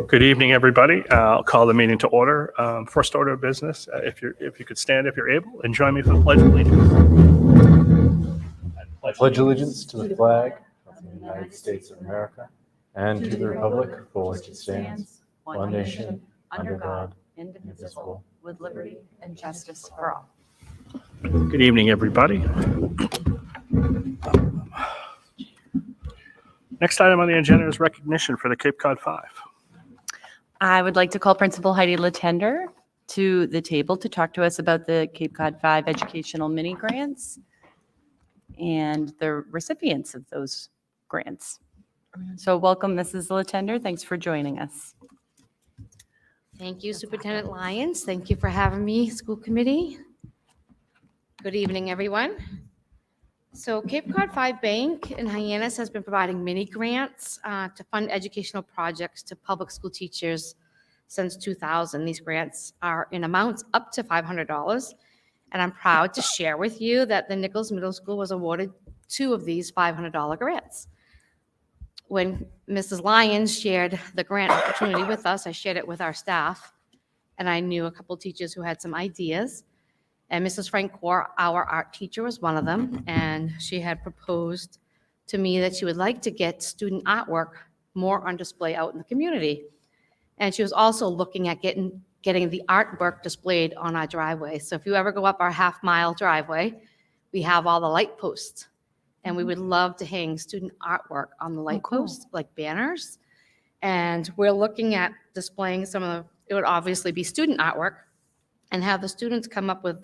Good evening, everybody. I'll call the meeting to order. First order of business, if you could stand if you're able, and join me for the Pledge of Allegiance. I pledge allegiance to the flag of the United States of America and to the republic for which it stands, one nation, under God, indivisible, with liberty and justice for all. Good evening, everybody. Next item on the agenda is recognition for the Cape Cod Five. I would like to call Principal Heidi Latender to the table to talk to us about the Cape Cod 5 educational mini grants and the recipients of those grants. So welcome, Mrs. Latender. Thanks for joining us. Thank you, Superintendent Lyons. Thank you for having me, school committee. Good evening, everyone. So Cape Cod 5 Bank in Hyannis has been providing mini grants to fund educational projects to public school teachers since 2000. These grants are in amounts up to $500. And I'm proud to share with you that the Nichols Middle School was awarded 2 of these $500 grants. When Mrs. Lyons shared the grant opportunity with us, I shared it with our staff, and I knew a couple teachers who had some ideas. And Mrs. Frank Core, our art teacher, was one of them, and she had proposed to me that she would like to get student artwork more on display out in the community. And she was also looking at getting the artwork displayed on our driveway. So if you ever go up our half-mile driveway, we have all the light posts. And we would love to hang student artwork on the light posts, like banners. And we're looking at displaying some of it would obviously be student artwork, and have the students come up with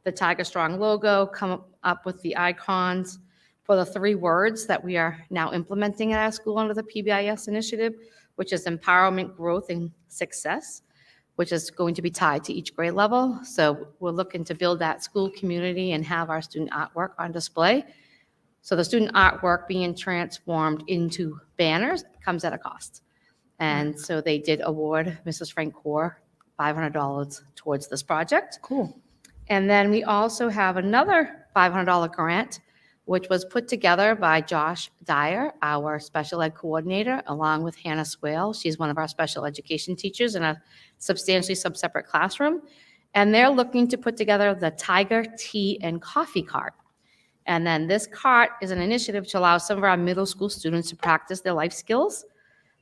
the Tiger Strong logo, come up with the icons for the 3 words that we are now implementing at our school under the PBIS initiative, which is empowerment, growth, and success, which is going to be tied to each grade level. So we're looking to build that school community and have our student artwork on display. So the student artwork being transformed into banners comes at a cost. And so they did award Mrs. Frank Core $500 towards this project. Cool. And then we also have another $500 grant, which was put together by Josh Dyer, our special ed coordinator, along with Hannah Swale. She's one of our special education teachers in a substantially sub-separate classroom. And they're looking to put together the Tiger Tea and Coffee Cart. And then this cart is an initiative to allow some of our middle school students to practice their life skills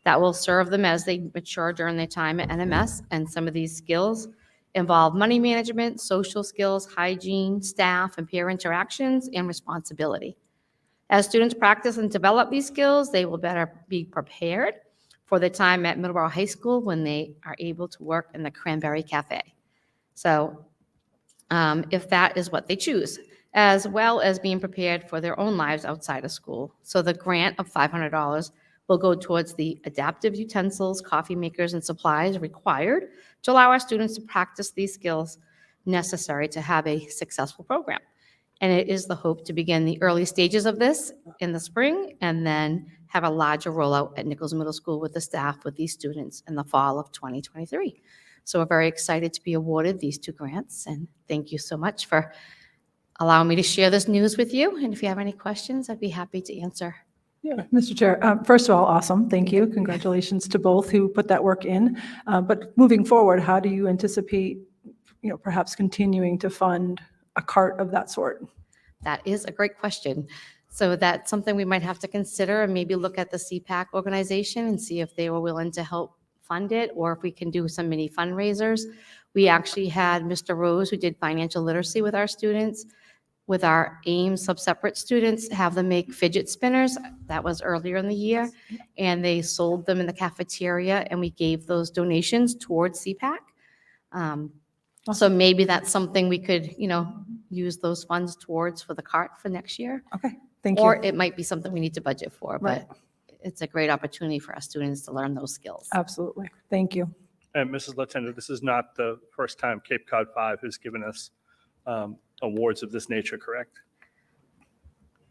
that will serve them as they mature during their time at NMS. And some of these skills involve money management, social skills, hygiene, staff and peer interactions, and responsibility. As students practice and develop these skills, they will better be prepared for the time at Middleborough High School when they are able to work in the Cranberry Cafe. So if that is what they choose, as well as being prepared for their own lives outside of school. So the grant of $500 will go towards the adaptive utensils, coffee makers, and supplies required to allow our students to practice these skills necessary to have a successful program. And it is the hope to begin the early stages of this in the spring and then have a larger rollout at Nichols Middle School with the staff with these students in the fall of 2023. So we're very excited to be awarded these 2 grants, and thank you so much for allowing me to share this news with you. And if you have any questions, I'd be happy to answer. Yeah, Mr. Chair, first of all, awesome. Thank you. Congratulations to both who put that work in. But moving forward, how do you anticipate, perhaps continuing to fund a cart of that sort? That is a great question. So that's something we might have to consider and maybe look at the CPAC organization and see if they were willing to help fund it, or if we can do some mini fundraisers. We actually had Mr. Rose, who did financial literacy with our students, with our AIM sub-separate students, have them make fidget spinners. That was earlier in the year. And they sold them in the cafeteria, and we gave those donations towards CPAC. So maybe that's something we could, use those funds towards for the cart for next year. Okay, thank you. Or it might be something we need to budget for, Right. but it's a great opportunity for our students to learn those skills. Absolutely. Thank you. And Mrs. Latender, this is not the first time Cape Cod 5 has given us awards of this nature, correct?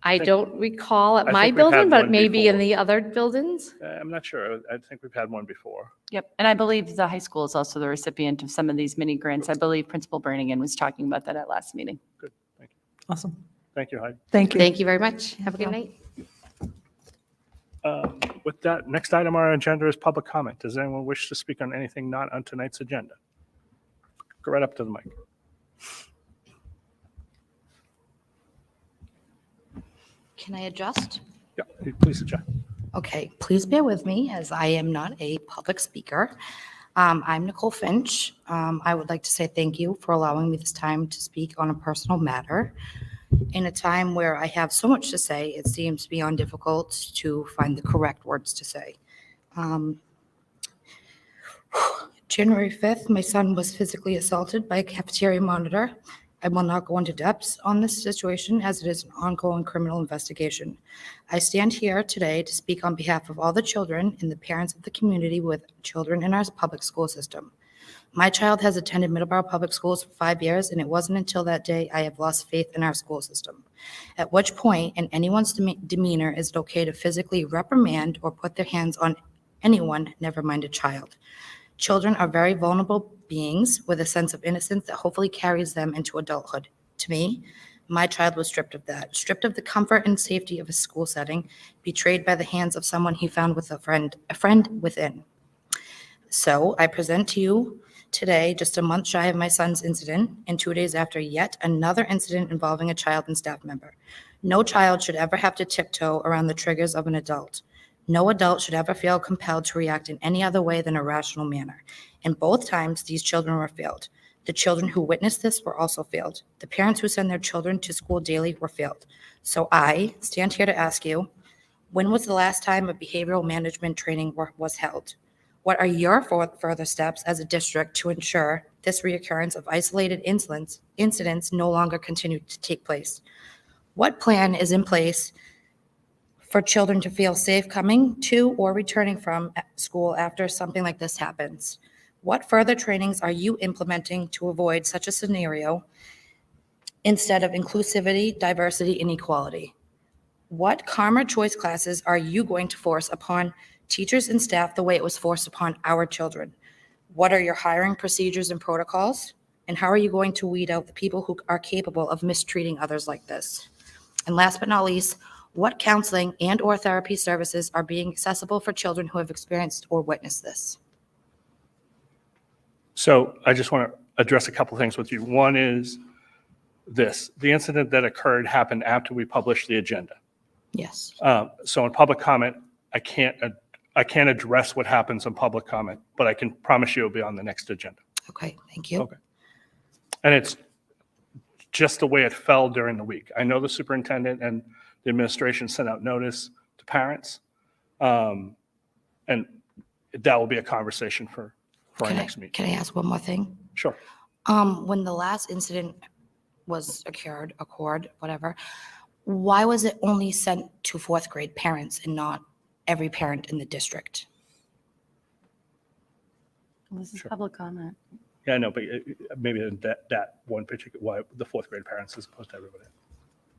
I don't recall at I my think we've had building, but one maybe in before. the other buildings. I'm not sure. I think we've had one before. Yep. And I believe the high school is also the recipient of some of these mini grants. I believe Principal Bernigan was talking about that at last meeting. Good. Thank you. Awesome. Thank you, Heidi. Thank you. Thank you very much. Have a good night. With With that, next item on our agenda is public comment. Does anyone wish to speak on anything not on tonight's agenda? Go right up to the mic. Can I adjust? Yeah, please adjourn. Okay, please bear with me as I am not a public speaker. I'm Nicole Finch. I would like to say thank you for allowing me this time to speak on a personal matter. In a time where I have so much to say, it seems beyond difficult to find the correct words to say. January 5th, my son was physically assaulted by a cafeteria monitor. I will not go into depths on this situation as it is an ongoing criminal investigation. I stand here today to speak on behalf of all the children and the parents of the community with children in our public school system. My child has attended Middleborough Public Schools for 5 years, and it wasn't until that day I have lost faith in our school system. At which point, in anyone's demeanor, is it okay to physically reprimand or put their hands on anyone, never mind a child? Children are very vulnerable beings with a sense of innocence that hopefully carries them into adulthood. To me, my child was stripped of that, stripped of the comfort and safety of a school setting, betrayed by the hands of someone he found with a friend within. So I present to you today, just a month shy of my son's incident, and 2 days after yet another incident involving a child and staff member. No child should ever have to tiptoe around the triggers of an adult. No adult should ever feel compelled to react in any other way than a rational manner. And both times, these children were failed. The children who witnessed this were also failed. The parents who send their children to school daily were failed. So I stand here to ask you, when was the last time a behavioral management training was held? What are your further steps as a district to ensure this reoccurrence of isolated incidents no longer continue to take place? What plan is in place for children to feel safe coming to or returning from school after something like this happens? What further trainings are you implementing to avoid such a scenario instead of inclusivity, diversity, and equality? What calmer choice classes are you going to force upon teachers and staff the way it was forced upon our children? What are your hiring procedures and protocols? And how are you going to weed out the people who are capable of mistreating others like this? And last but not least, what counseling and/or therapy services are being accessible for children who have experienced or witnessed this? So I just want to address a couple of things with you. One is this: the incident that occurred happened after we published the agenda. Yes. So in public comment, I can't address what happens in public comment, but I can promise you it'll be on the next agenda. Okay, thank you. Okay. And it's just the way it fell during the week. I know the superintendent and the administration sent out notice to parents, and that will be a conversation for our next meeting. Can I ask one more thing? Sure. When the last incident was occurred, whatever, why was it only sent to fourth grade parents and not every parent in the district? This is Sure. public comment. Yeah, I know, but maybe that one particular, why the fourth grade parents as opposed to everybody.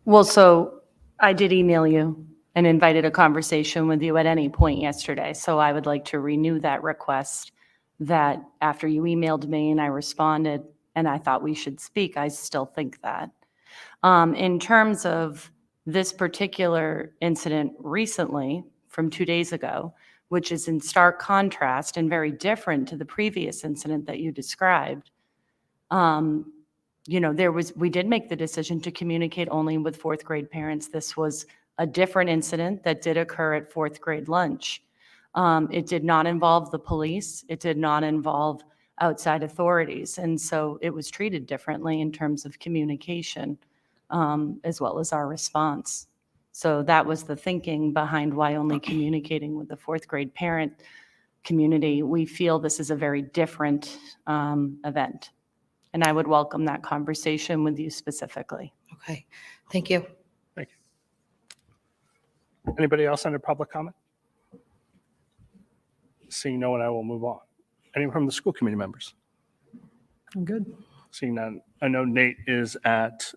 Well, so I did email you and invited a conversation with you at any point yesterday. So I would like to renew that request, that after you emailed me and I responded and I thought we should speak, I still think that. In terms of this particular incident recently from 2 days ago, which is in stark contrast and very different to the previous incident that you described, we did make the decision to communicate only with fourth grade parents. This was a different incident that did occur at fourth grade lunch. It did not involve the police. It did not involve outside authorities. And so it was treated differently in terms of communication, as well as our response. So that was the thinking behind why only communicating with the fourth grade parent community. We feel this is a very different event. And I would welcome that conversation with you specifically. Okay, thank you. Thank you. Anybody else under public comment? Seeing no one, I will move on. Anyone from the school committee members? I'm good. Seeing none, I know Nate is at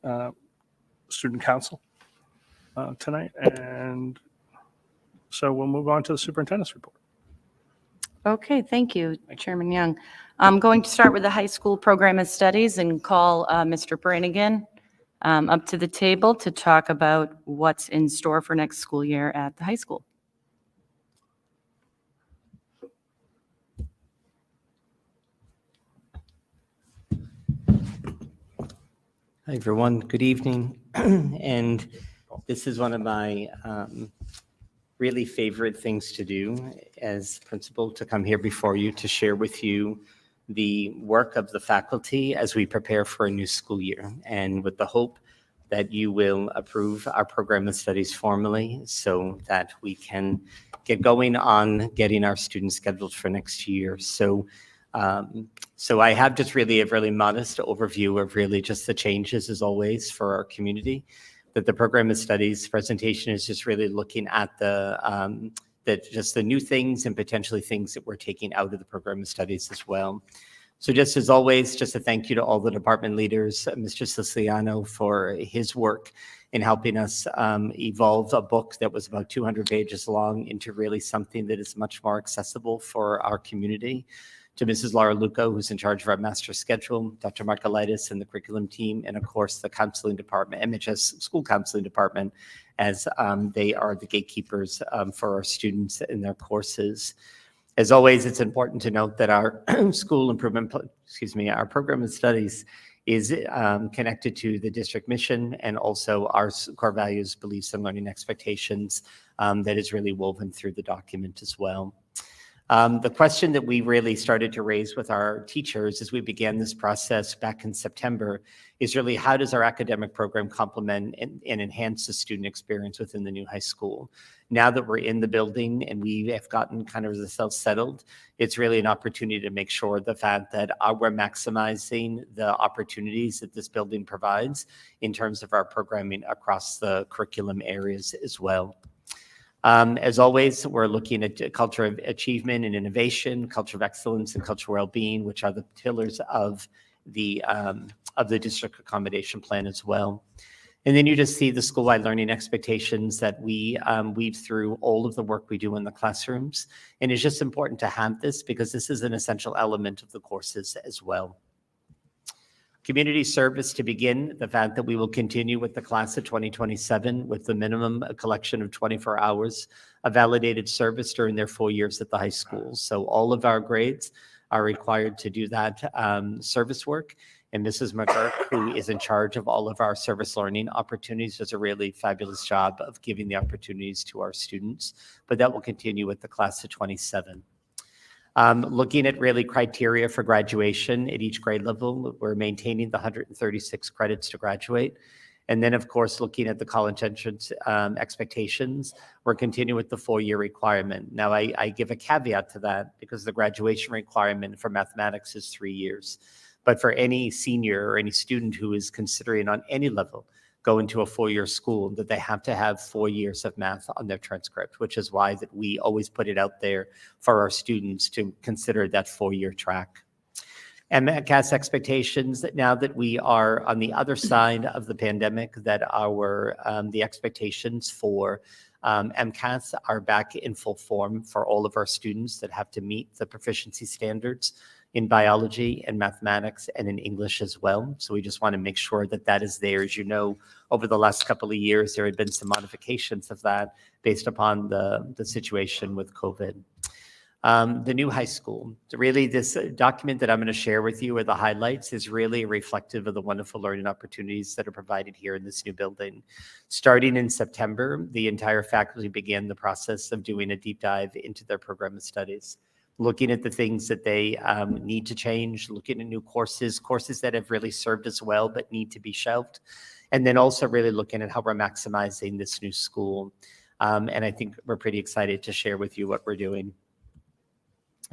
student council tonight, and so we'll move on to the superintendent's report. Okay, thank you, Chairman Young. I'm going to start with the high school program of studies and call Mr. Brannigan up to the table to talk about what's in store for next school year at the high school. Hi, everyone. Good evening. And this is one of my really favorite things to do as principal, to come here before you to share with you the work of the faculty as we prepare for a new school year, and with the hope that you will approve our program of studies formally so that we can get going on getting our students scheduled for next year. So I have just really a really modest overview of really just the changes, as always, for our community. That the program of studies presentation is just really looking at just the new things and potentially things that we're taking out of the program of studies as well. So just as always, just a thank you to all the department leaders, Mr. Siciliano for his work in helping us evolve a book that was about 200 pages long into really something that is much more accessible for our community. To Mrs. Laura Luco, who's in charge of our master schedule, Dr. Markelitis and the curriculum team, and of course the counseling department, MHS school counseling department, as they are the gatekeepers for our students in their courses. As always, it's important to note that our school improvement, our program of studies is connected to the district mission and also our core values, beliefs, and learning expectations that is really woven through the document as well. The question that we really started to raise with our teachers as we began this process back in September is really, how does our academic program complement and enhance the student experience within the new high school? Now that we're in the building and we have gotten kind of ourselves settled, it's really an opportunity to make sure the fact that we're maximizing the opportunities that this building provides in terms of our programming across the curriculum areas as well. As always, we're looking at culture of achievement and innovation, culture of excellence, and cultural well-being, which are the pillars of the district accommodation plan as well. And then you just see the school-wide learning expectations that we weave through all of the work we do in the classrooms. And it's just important to have this because this is an essential element of the courses as well. Community service to begin, the fact that we will continue with the class of 2027 with the minimum collection of 24 hours of validated service during their 4 years at the high school. So all of our grades are required to do that service work. And Mrs. McGurk, who is in charge of all of our service learning opportunities, does a really fabulous job of giving the opportunities to our students. But that will continue with the class of 27. Looking at really criteria for graduation at each grade level, we're maintaining the 136 credits to graduate. And then, of course, looking at the college entrance expectations, we're continuing with the 4-year requirement. Now, I give a caveat to that because the graduation requirement for mathematics is 3 years. But for any senior or any student who is considering on any level go into a 4-year school, that they have to have 4 years of math on their transcript, which is why that we always put it out there for our students to consider that 4-year track. And MCAS expectations, that now that we are on the other side of the pandemic, that our the expectations for MCAS are back in full form for all of our students that have to meet the proficiency standards in biology and mathematics and in English as well. So we just want to make sure that that is there. As you know, over the last couple of years, there had been some modifications of that based upon the situation with COVID. The new high school. Really, this document that I'm going to share with you, or the highlights, is really reflective of the wonderful learning opportunities that are provided here in this new building. Starting in September, the entire faculty began the process of doing a deep dive into their program of studies, looking at the things that they need to change, looking at new courses that have really served us well but need to be shelved, and then also really looking at how we're maximizing this new school. And I think we're pretty excited to share with you what we're doing.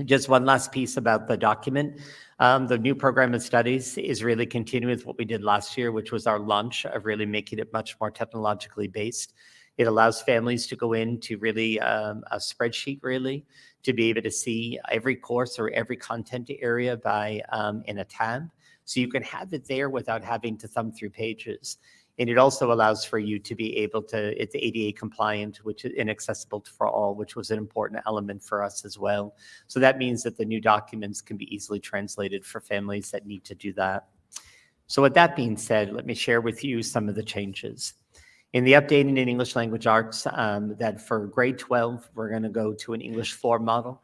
Just one last piece about the document. The new program of studies is really continuing with what we did last year, which was our launch of really making it much more technologically based. It allows families to go into really a spreadsheet, really, to be able to see every course or every content area by in a tab. So you can have it there without having to thumb through pages. And it also allows for you to be able to, it's ADA compliant, which is inaccessible for all, which was an important element for us as well. So that means that the new documents can be easily translated for families that need to do that. So with that being said, let me share with you some of the changes. In the updating in English language arts, that for grade 12, we're going to go to an English 4 model.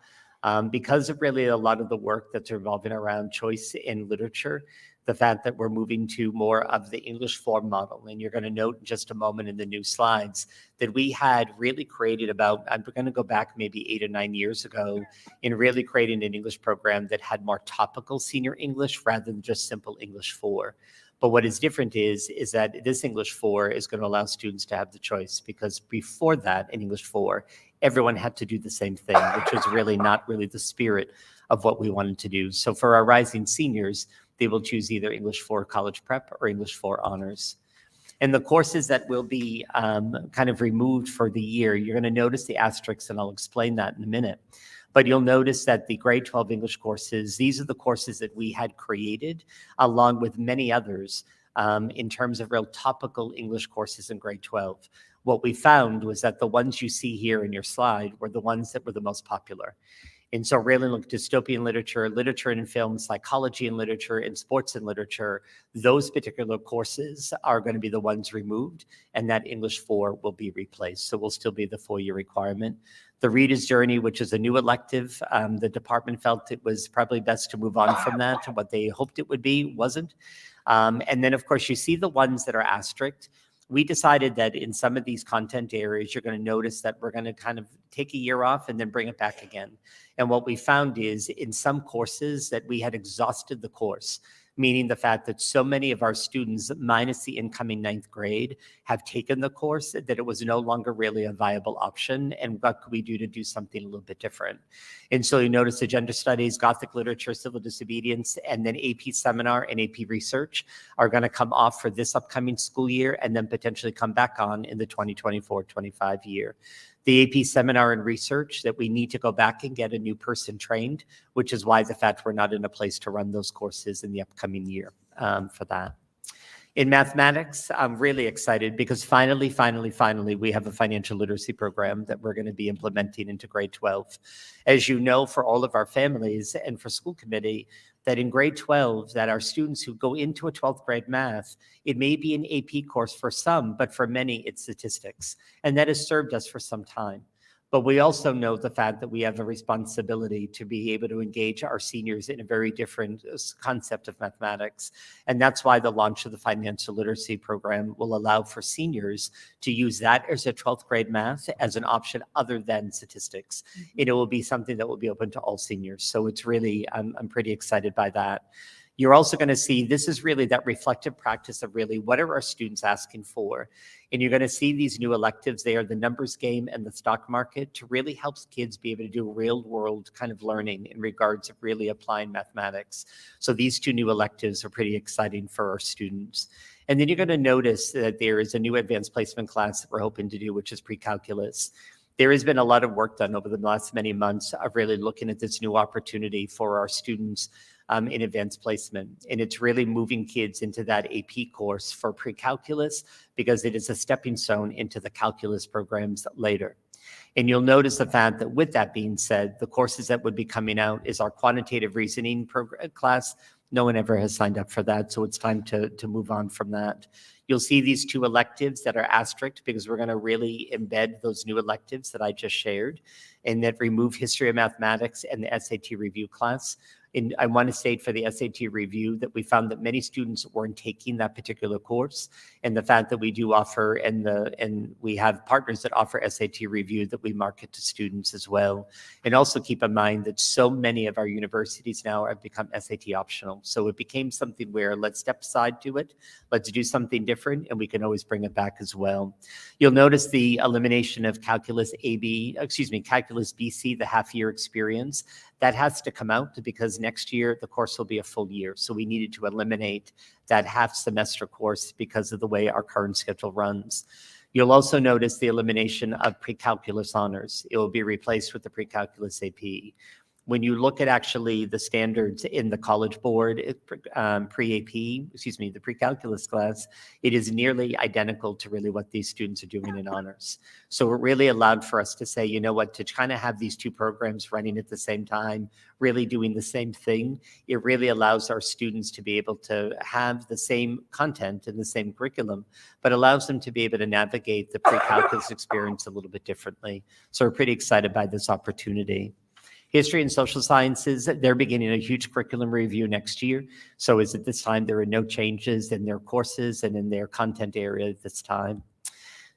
Because of really a lot of the work that's revolving around choice in literature, the fact that we're moving to more of the English 4 model. And you're going to note in just a moment in the new slides that we had really created I'm going to go back maybe 8 or 9 years ago in really creating an English program that had more topical senior English rather than just simple English 4. But what is different is that this English 4 is going to allow students to have the choice, because before that in English 4, everyone had to do the same thing, which was really not really the spirit of what we wanted to do. So for our rising seniors, they will choose either English 4 college prep or English 4 honors. And the courses that will be kind of removed for the year, you're going to notice the asterisks, and I'll explain that in a minute. But you'll notice that the grade 12 English courses, these are the courses that we had created along with many others in terms of real topical English courses in grade 12. What we found was that the ones you see here in your slide were the ones that were the most popular. And so really look dystopian literature, literature and film, psychology and literature, and sports and literature, those particular courses are going to be the ones removed, and that English 4 will be replaced. So will still be the 4-year requirement. The Reader's Journey, which is a new elective, the department felt it was probably best to move on from that to what they hoped it would be, wasn't. And then of course you see the ones that are asterisked. We decided that in some of these content areas, you're going to notice that we're going to kind of take a year off and then bring it back again. And what we found is in some courses that we had exhausted the course, meaning the fact that so many of our students, minus the incoming 9th grade, have taken the course that it was no longer really a viable option. And what could we do something a little bit different? And so you notice the gender studies, Gothic literature, civil disobedience, and then AP seminar and AP research are going to come off for this upcoming school year and then potentially come back on in the 2024-25 year. The AP seminar and research that we need to go back and get a new person trained, which is why the fact we're not in a place to run those courses in the upcoming year for that. In mathematics, I'm really excited because finally, we have a financial literacy program that we're going to be implementing into grade 12. As you know, for all of our families and for school committee, that in grade 12, that our students who go into a 12th grade math, it may be an AP course for some, but for many, it's statistics. And that has served us for some time. But we also know the fact that we have a responsibility to be able to engage our seniors in a very different concept of mathematics. And that's why the launch of the financial literacy program will allow for seniors to use that as a 12th grade math as an option other than statistics. It will be something that will be open to all seniors. So it's really, I'm pretty excited by that. You're also going to see this is really that reflective practice of really what are our students asking for. And you're going to see these new electives. They are the numbers game and the stock market to really help kids be able to do real world kind of learning in regards of really applying mathematics. So these 2 new electives are pretty exciting for our students. And then you're going to notice that there is a new advanced placement class that we're hoping to do, which is pre-calculus. There has been a lot of work done over the last many months of really looking at this new opportunity for our students in advanced placement. And it's really moving kids into that AP course for pre-calculus because it is a stepping stone into the calculus programs later. And you'll notice the fact that with that being said, the courses that would be coming out is our quantitative reasoning class. No one ever has signed up for that, so it's time to move on from that. You'll see these 2 electives that are asterisked because we're going to really embed those new electives that I just shared and that remove history of mathematics and the SAT review class. And I want to state for the SAT review that we found that many students weren't taking that particular course, and the fact that we do offer and we have partners that offer SAT review that we market to students as well. And also keep in mind that so many of our universities now have become SAT optional. So it became something where let's step aside to it, let's do something different, and we can always bring it back as well. You'll notice the elimination of Calculus Calculus BC, the half-year experience. That has to come out because next year the course will be a full year. So we needed to eliminate that half semester course because of the way our current schedule runs. You'll also notice the elimination of pre-calculus honors. It will be replaced with the pre-calculus AP. When you look at actually the standards in the College Board the pre-calculus class, it is nearly identical to really what these students are doing in honors. So it really allowed for us to say, you know what, to kind of have these 2 programs running at the same time, really doing the same thing, it really allows our students to be able to have the same content and the same curriculum, but allows them to be able to navigate the pre-calculus experience a little bit differently. So we're pretty excited by this opportunity. History and social sciences, they're beginning a huge curriculum review next year. So as at this time, there are no changes in their courses and in their content area at this time.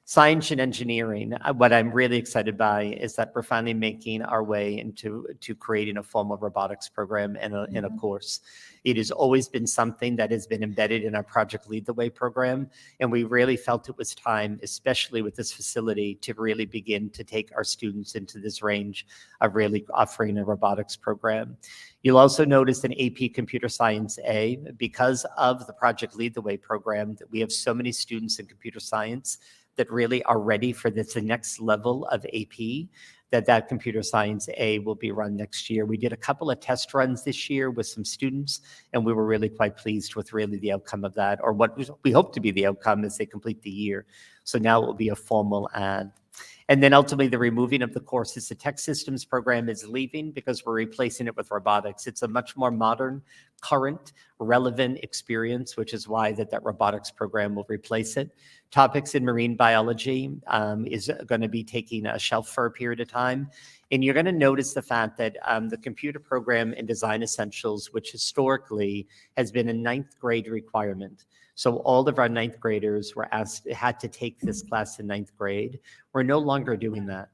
Science and engineering, what I'm really excited by is that we're finally making our way into creating a formal robotics program and a course. It has always been something that has been embedded in our Project Lead the Way program, and we really felt it was time, especially with this facility, to really begin to take our students into this range of really offering a robotics program. You'll also notice in AP Computer Science A, because of the Project Lead the Way program, that we have so many students in computer science that really are ready for this next level of AP, that Computer Science A will be run next year. We did a couple of test runs this year with some students, and we were really quite pleased with really the outcome of that, or what we hope to be the outcome as they complete the year. So now it will be a formal add. And then ultimately the removing of the courses. The tech systems program is leaving because we're replacing it with robotics. It's a much more modern, current, relevant experience, which is why that robotics program will replace it. Topics in marine biology is going to be taking a shelf for a period of time. And you're going to notice the fact that the computer program in Design Essentials, which historically has been a 9th grade requirement. So all of our 9th graders had to take this class in 9th grade. We're no longer doing that.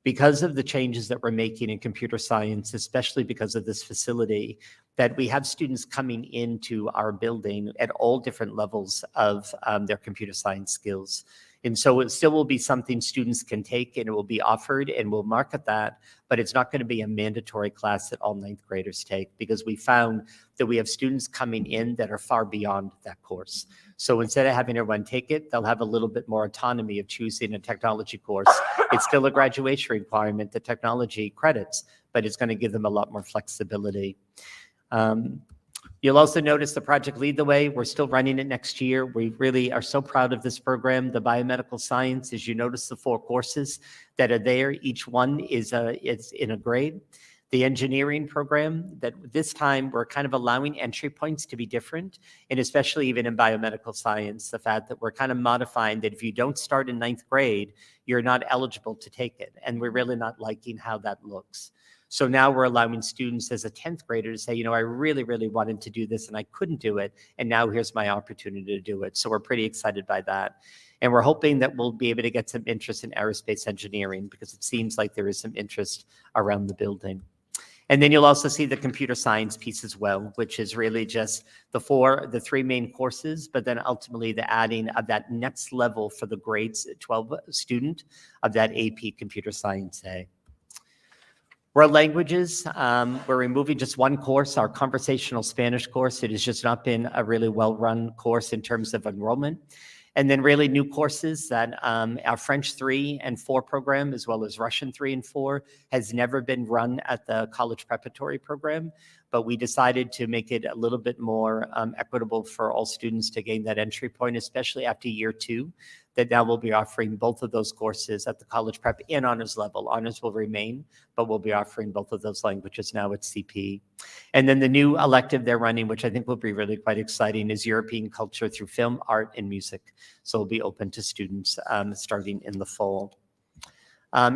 Because of the changes that we're making in computer science, especially because of this facility, that we have students coming into our building at all different levels of their computer science skills. And so it still will be something students can take, and it will be offered, and we'll market that, but it's not going to be a mandatory class that all 9th graders take, because we found that we have students coming in that are far beyond that course. So instead of having everyone take it, they'll have a little bit more autonomy of choosing a technology course. It's still a graduation requirement, the technology credits, but it's going to give them a lot more flexibility. You'll also notice the Project Lead the Way. We're still running it next year. We really are so proud of this program. The biomedical science, as you notice the 4 courses that are there, each one is in a grade. The engineering program, that this time we're kind of allowing entry points to be different, and especially even in biomedical science, the fact that we're kind of modifying that if you don't start in 9th grade, you're not eligible to take it. And we're really not liking how that looks. So now we're allowing students as a 10th grader to say, you know, I really, really wanted to do this and I couldn't do it. And now here's my opportunity to do it. So we're pretty excited by that. And we're hoping that we'll be able to get some interest in aerospace engineering, because it seems like there is some interest around the building. And then you'll also see the computer science piece as well, which is really just the 3 main courses, but then ultimately the adding of that next level for the grades 12 student of that AP Computer Science A. World languages, we're removing just 1 course, our conversational Spanish course. It has just not been a really well-run course in terms of enrollment. And then really new courses that our French 3 and 4 program, as well as Russian 3 and 4, has never been run at the college preparatory program. But we decided to make it a little bit more equitable for all students to gain that entry point, especially after year 2, that now we'll be offering both of those courses at the college prep and honors level. Honors will remain, but we'll be offering both of those languages now at CP. And then the new elective they're running, which I think will be really quite exciting, is European culture through film, art, and music. So it'll be open to students starting in the fall.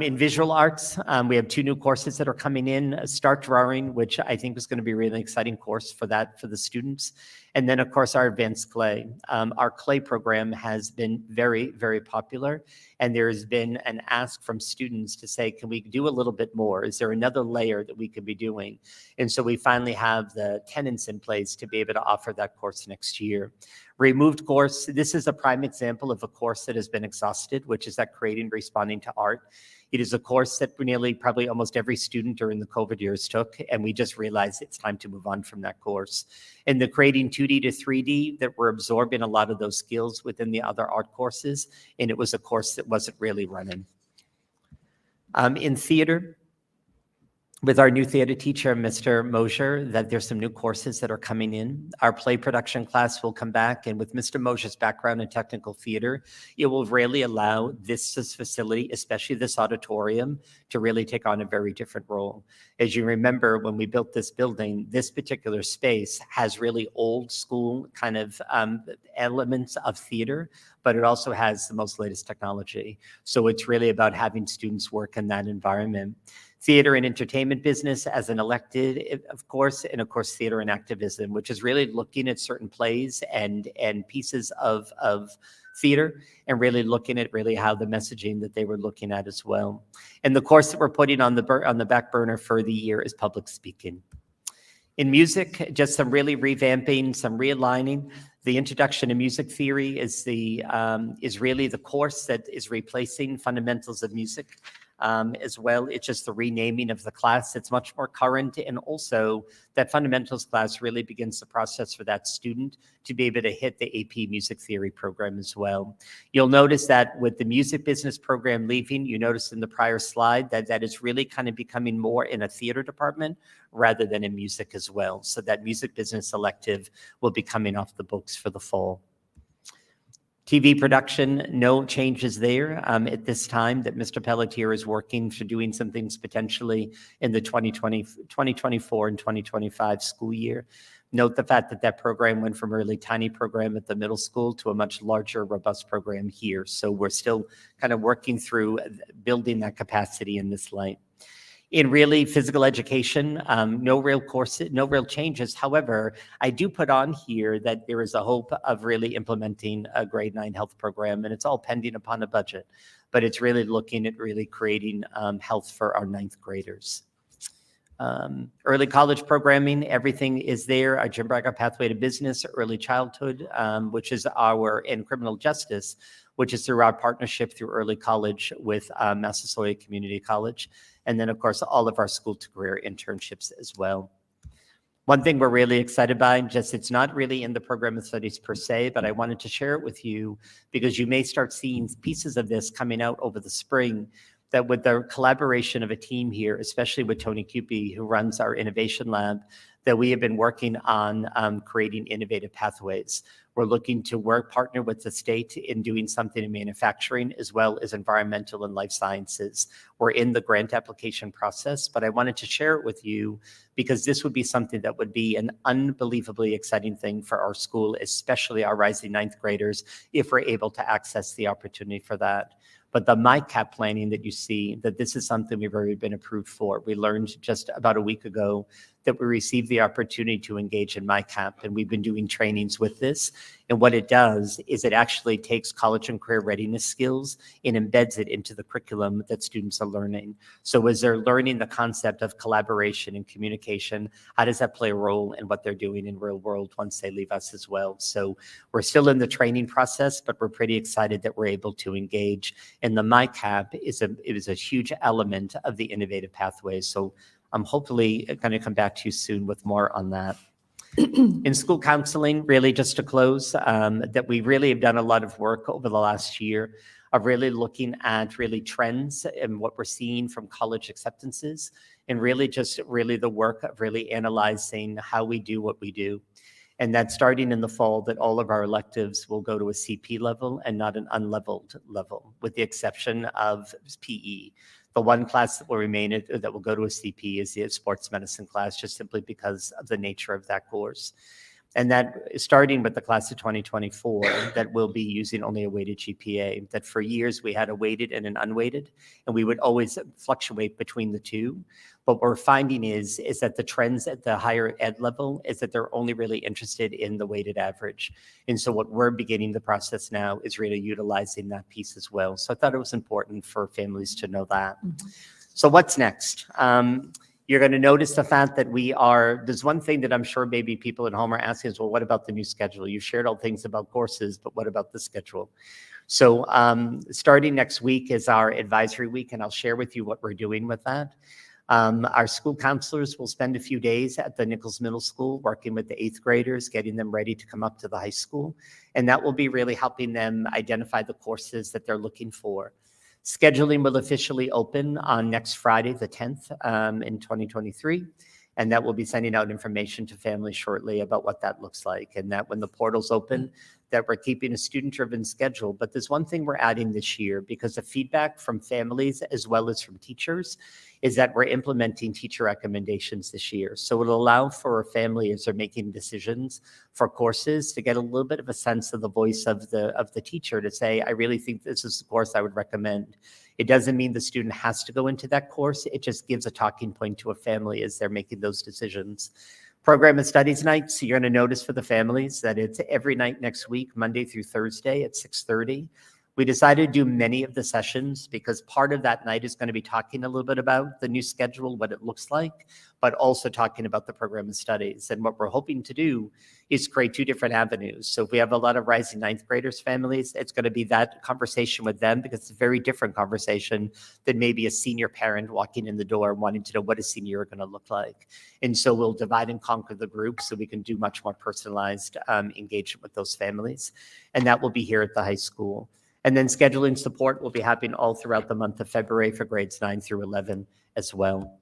In visual arts, we have 2 new courses that are coming in, Start Drawing, which I think is going to be a really exciting course for the students. And then, of course, our advanced clay. Our clay program has been very, very popular. And there has been an ask from students to say, can we do a little bit more? Is there another layer that we could be doing? And so we finally have the tenants in place to be able to offer that course next year. Removed course, this is a prime example of a course that has been exhausted, which is that creating, responding to art. It is a course that probably almost every student during the COVID years took, and we just realized it's time to move on from that course. And the creating 2D to 3D, that we're absorbing a lot of those skills within the other art courses, and it was a course that wasn't really running. In theater, with our new theater teacher, Mr. Mosier, that there's some new courses that are coming in. Our play production class will come back, and with Mr. Mosier's background in technical theater, it will really allow this facility, especially this auditorium, to really take on a very different role. As you remember, when we built this building, this particular space has really old school kind of elements of theater, but it also has the most latest technology. So it's really about having students work in that environment. theater and entertainment business as an elected, of course, and of course, theater and activism, which is really looking at certain plays and pieces of theater and really looking at really how the messaging that they were looking at as well. And the course that we're putting on the back burner for the year is public speaking. In music, just some really revamping, some realigning. The introduction to music theory is really the course that is replacing fundamentals of music as well. It's just the renaming of the class. It's much more current, and also that fundamentals class really begins the process for that student to be able to hit the AP music theory program as well. You'll notice that with the music business program leaving, you noticed in the prior slide that is really kind of becoming more in a theater department rather than in music as well. So that music business elective will be coming off the books for the fall. TV production, no changes there at this time, that Mr. Pelletier is working for doing some things potentially in the 2024 and 2025 school year. Note the fact that that program went from a really tiny program at the middle school to a much larger, robust program here. So we're still kind of working through building that capacity in this light. In really physical education, no real courses, no real changes. However, I do put on here that there is a hope of really implementing a grade 9 health program, and it's all pending upon a budget, but it's really looking at really creating health for our 9th graders. Early college programming, everything is there. Our Jim Braga Pathway to Business, early childhood, which is in criminal justice, which is through our partnership through early college with Massasoit Community College. And then, of course, all of our school to career internships as well. One thing we're really excited by, it's not really in the program of studies per se, but I wanted to share it with you because you may start seeing pieces of this coming out over the spring, that with the collaboration of a team here, especially with Tony Cupie, who runs our innovation lab, that we have been working on creating innovative pathways. We're looking to partner with the state in doing something in manufacturing as well as environmental and life sciences. We're in the grant application process, but I wanted to share it with you because this would be something that would be an unbelievably exciting thing for our school, especially our rising 9th graders, if we're able to access the opportunity for that. But the MyCap planning that you see, that this is something we've already been approved for. We learned just about a week ago that we received the opportunity to engage in MyCap, and we've been doing trainings with this. And what it does is it actually takes college and career readiness skills and embeds it into the curriculum that students are learning. So as they're learning the concept of collaboration and communication, how does that play a role in what they're doing in real world once they leave us as well? So we're still in the training process, but we're pretty excited that we're able to engage. And the MyCap is a huge element of the innovative pathways. So I'm hopefully going to come back to you soon with more on that. In school counseling, really just to close, that we really have done a lot of work over the last year of really looking at really trends and what we're seeing from college acceptances, and really the work of really analyzing how we do what we do. And that starting in the fall, that all of our electives will go to a CP level and not an unleveled level, with the exception of PE. The one class that will remain that will go to a CP is the sports medicine class, just simply because of the nature of that course. And that starting with the class of 2024, that will be using only a weighted GPA, that for years we had a weighted and an unweighted, and we would always fluctuate between the two. But what we're finding is that the trends at the higher ed level is that they're only really interested in the weighted average. And so what we're beginning the process now is really utilizing that piece as well. So I thought it was important for families to know that. So what's next? You're going to notice the fact that there's one thing that I'm sure maybe people at home are asking is, well, what about the new schedule? You shared all things about courses, but what about the schedule? So starting next week is our advisory week, and I'll share with you what we're doing with that. Our school counselors will spend a few days at the Nichols Middle School working with the 8th graders, getting them ready to come up to the high school. And that will be really helping them identify the courses that they're looking for. Scheduling will officially open on next Friday, the 10th in 2023. And that will be sending out information to families shortly about what that looks like. And that when the portals open, that we're keeping a student-driven schedule. But there's one thing we're adding this year, because of feedback from families as well as from teachers, is that we're implementing teacher recommendations this year. So it'll allow for a family, as they're making decisions for courses, to get a little bit of a sense of the voice of the teacher to say, I really think this is the course I would recommend. It doesn't mean the student has to go into that course. It just gives a talking point to a family as they're making those decisions. Program of studies nights, you're going to notice for the families that it's every night next week, Monday through Thursday at 6:30. We decided to do many of the sessions because part of that night is going to be talking a little bit about the new schedule, what it looks like, but also talking about the program of studies. And what we're hoping to do is create two different avenues. So if we have a lot of rising ninth graders families, it's going to be that conversation with them because it's a very different conversation than maybe a senior parent walking in the door wanting to know what a senior year going to look like. And so we'll divide and conquer the group so we can do much more personalized engagement with those families. And that will be here at the high school. And then scheduling support will be happening all throughout the month of February for grades 9 through 11 as well.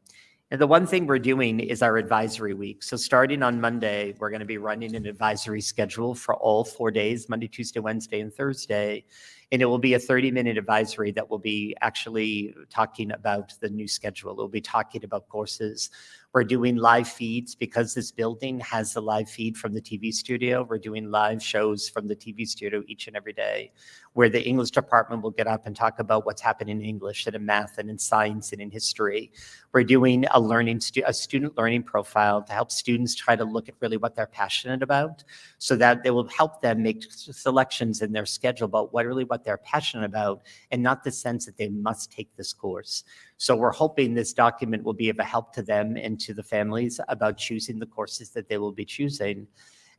And the one thing we're doing is our advisory week. So starting on Monday, we're going to be running an advisory schedule for all 4 days, Monday, Tuesday, Wednesday, and Thursday. And it will be a 30-minute advisory that will be actually talking about the new schedule. It will be talking about courses. We're doing live feeds because this building has a live feed from the TV studio. We're doing live shows from the TV studio each and every day, where the English department will get up and talk about what's happening in English and in math and in science and in history. We're doing a student learning profile to help students try to look at really what they're passionate about, so that they will help them make selections in their schedule about what they're passionate about, and not the sense that they must take this course. So we're hoping this document will be of a help to them and to the families about choosing the courses that they will be choosing.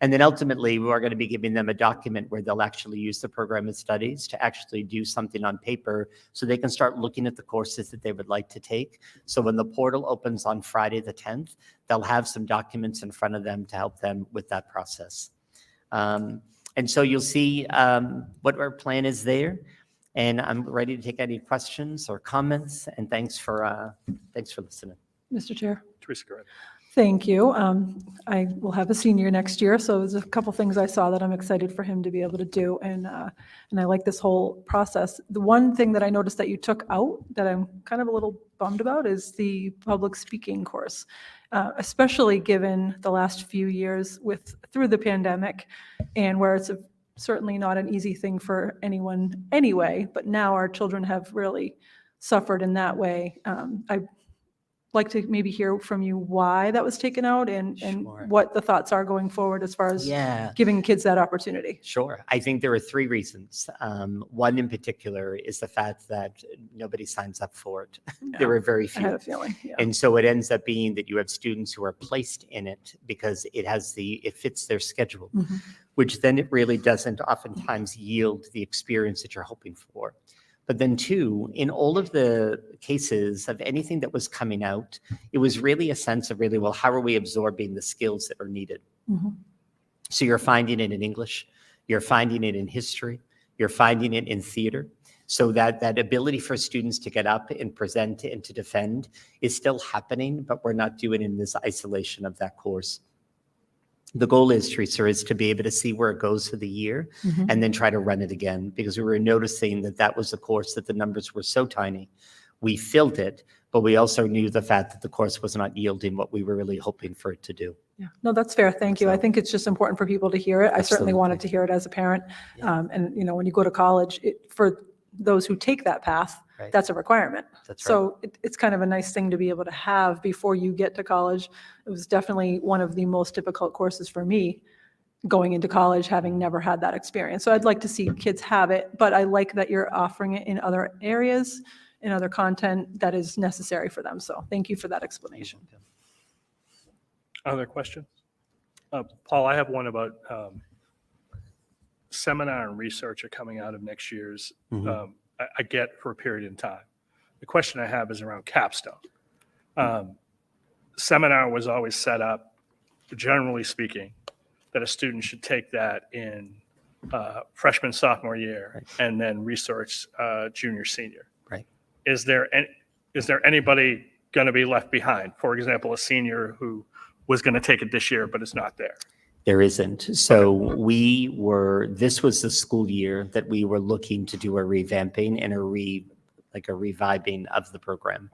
And then ultimately, we are going to be giving them a document where they'll actually use the program of studies to actually do something on paper so they can start looking at the courses that they would like to take. So when the portal opens on Friday the 10th, they'll have some documents in front of them to help them with that process. And so you'll see what our plan is there. And I'm ready to take any questions or comments. And thanks for listening. Mr. Chair. Teresa, go ahead. Thank you. I will have a senior next year, so there's a couple things I saw that I'm excited for him to be able to do, and I like this whole process. The one thing that I noticed that you took out that I'm kind of a little bummed about is the public speaking course, especially given the last few years through the pandemic, and where it's certainly not an easy thing for anyone anyway, but now our children have really suffered in that way. I'd like to maybe hear from you why that was taken out and Sure. what the thoughts are going forward as far as Yeah. giving kids that opportunity. Sure. I think there are three reasons. One in particular is the fact that nobody signs up for it. There are very I had few. a feeling, yeah. And so it ends up being that you have students who are placed in it because it fits their schedule, Mhm. which then it really doesn't oftentimes yield the experience that you're hoping for. But then two, in all of the cases of anything that was coming out, it was really a sense of really, well, how are we absorbing the skills that are needed? Mhm. So you're finding it in English, you're finding it in history, you're finding it in theater. So that ability for students to get up and present and to defend is still happening, but we're not doing it in this isolation of that course. The goal is, Teresa, is to be able to see where it goes for the year Mhm. and then try to run it again, because we were noticing that was a course that the numbers were so tiny. We filled it, but we also knew the fact that the course was not yielding what we were really hoping for it to do. Yeah, no, that's fair. Thank you. I So- think it's just important for people to hear it. I certainly wanted Absolutely. to hear it as a parent. Yeah. And, when you go to college, for those who take that path, Right. that's a requirement. That's right. So it's kind of a nice thing to be able to have before you get to college. It was definitely one of the most difficult courses for me going into college, having never had that experience. So I'd like to see kids have it, but I like that you're offering it in other areas, in other content that is necessary for them. So thank you for that explanation. Other questions? Paul, I have one about seminar and research are coming out of next year's, Mhm. I get for a period in time. The question I have is around capstone. Seminar was always set up, generally speaking, that a student should take that in freshman, sophomore year, Right. and then research junior, senior. Right. Is there anybody going to be left behind? For example, a senior who was going to take it this year, but it's not there. There isn't. So this was the school year that we were looking to do a revamping and a reviving of the program.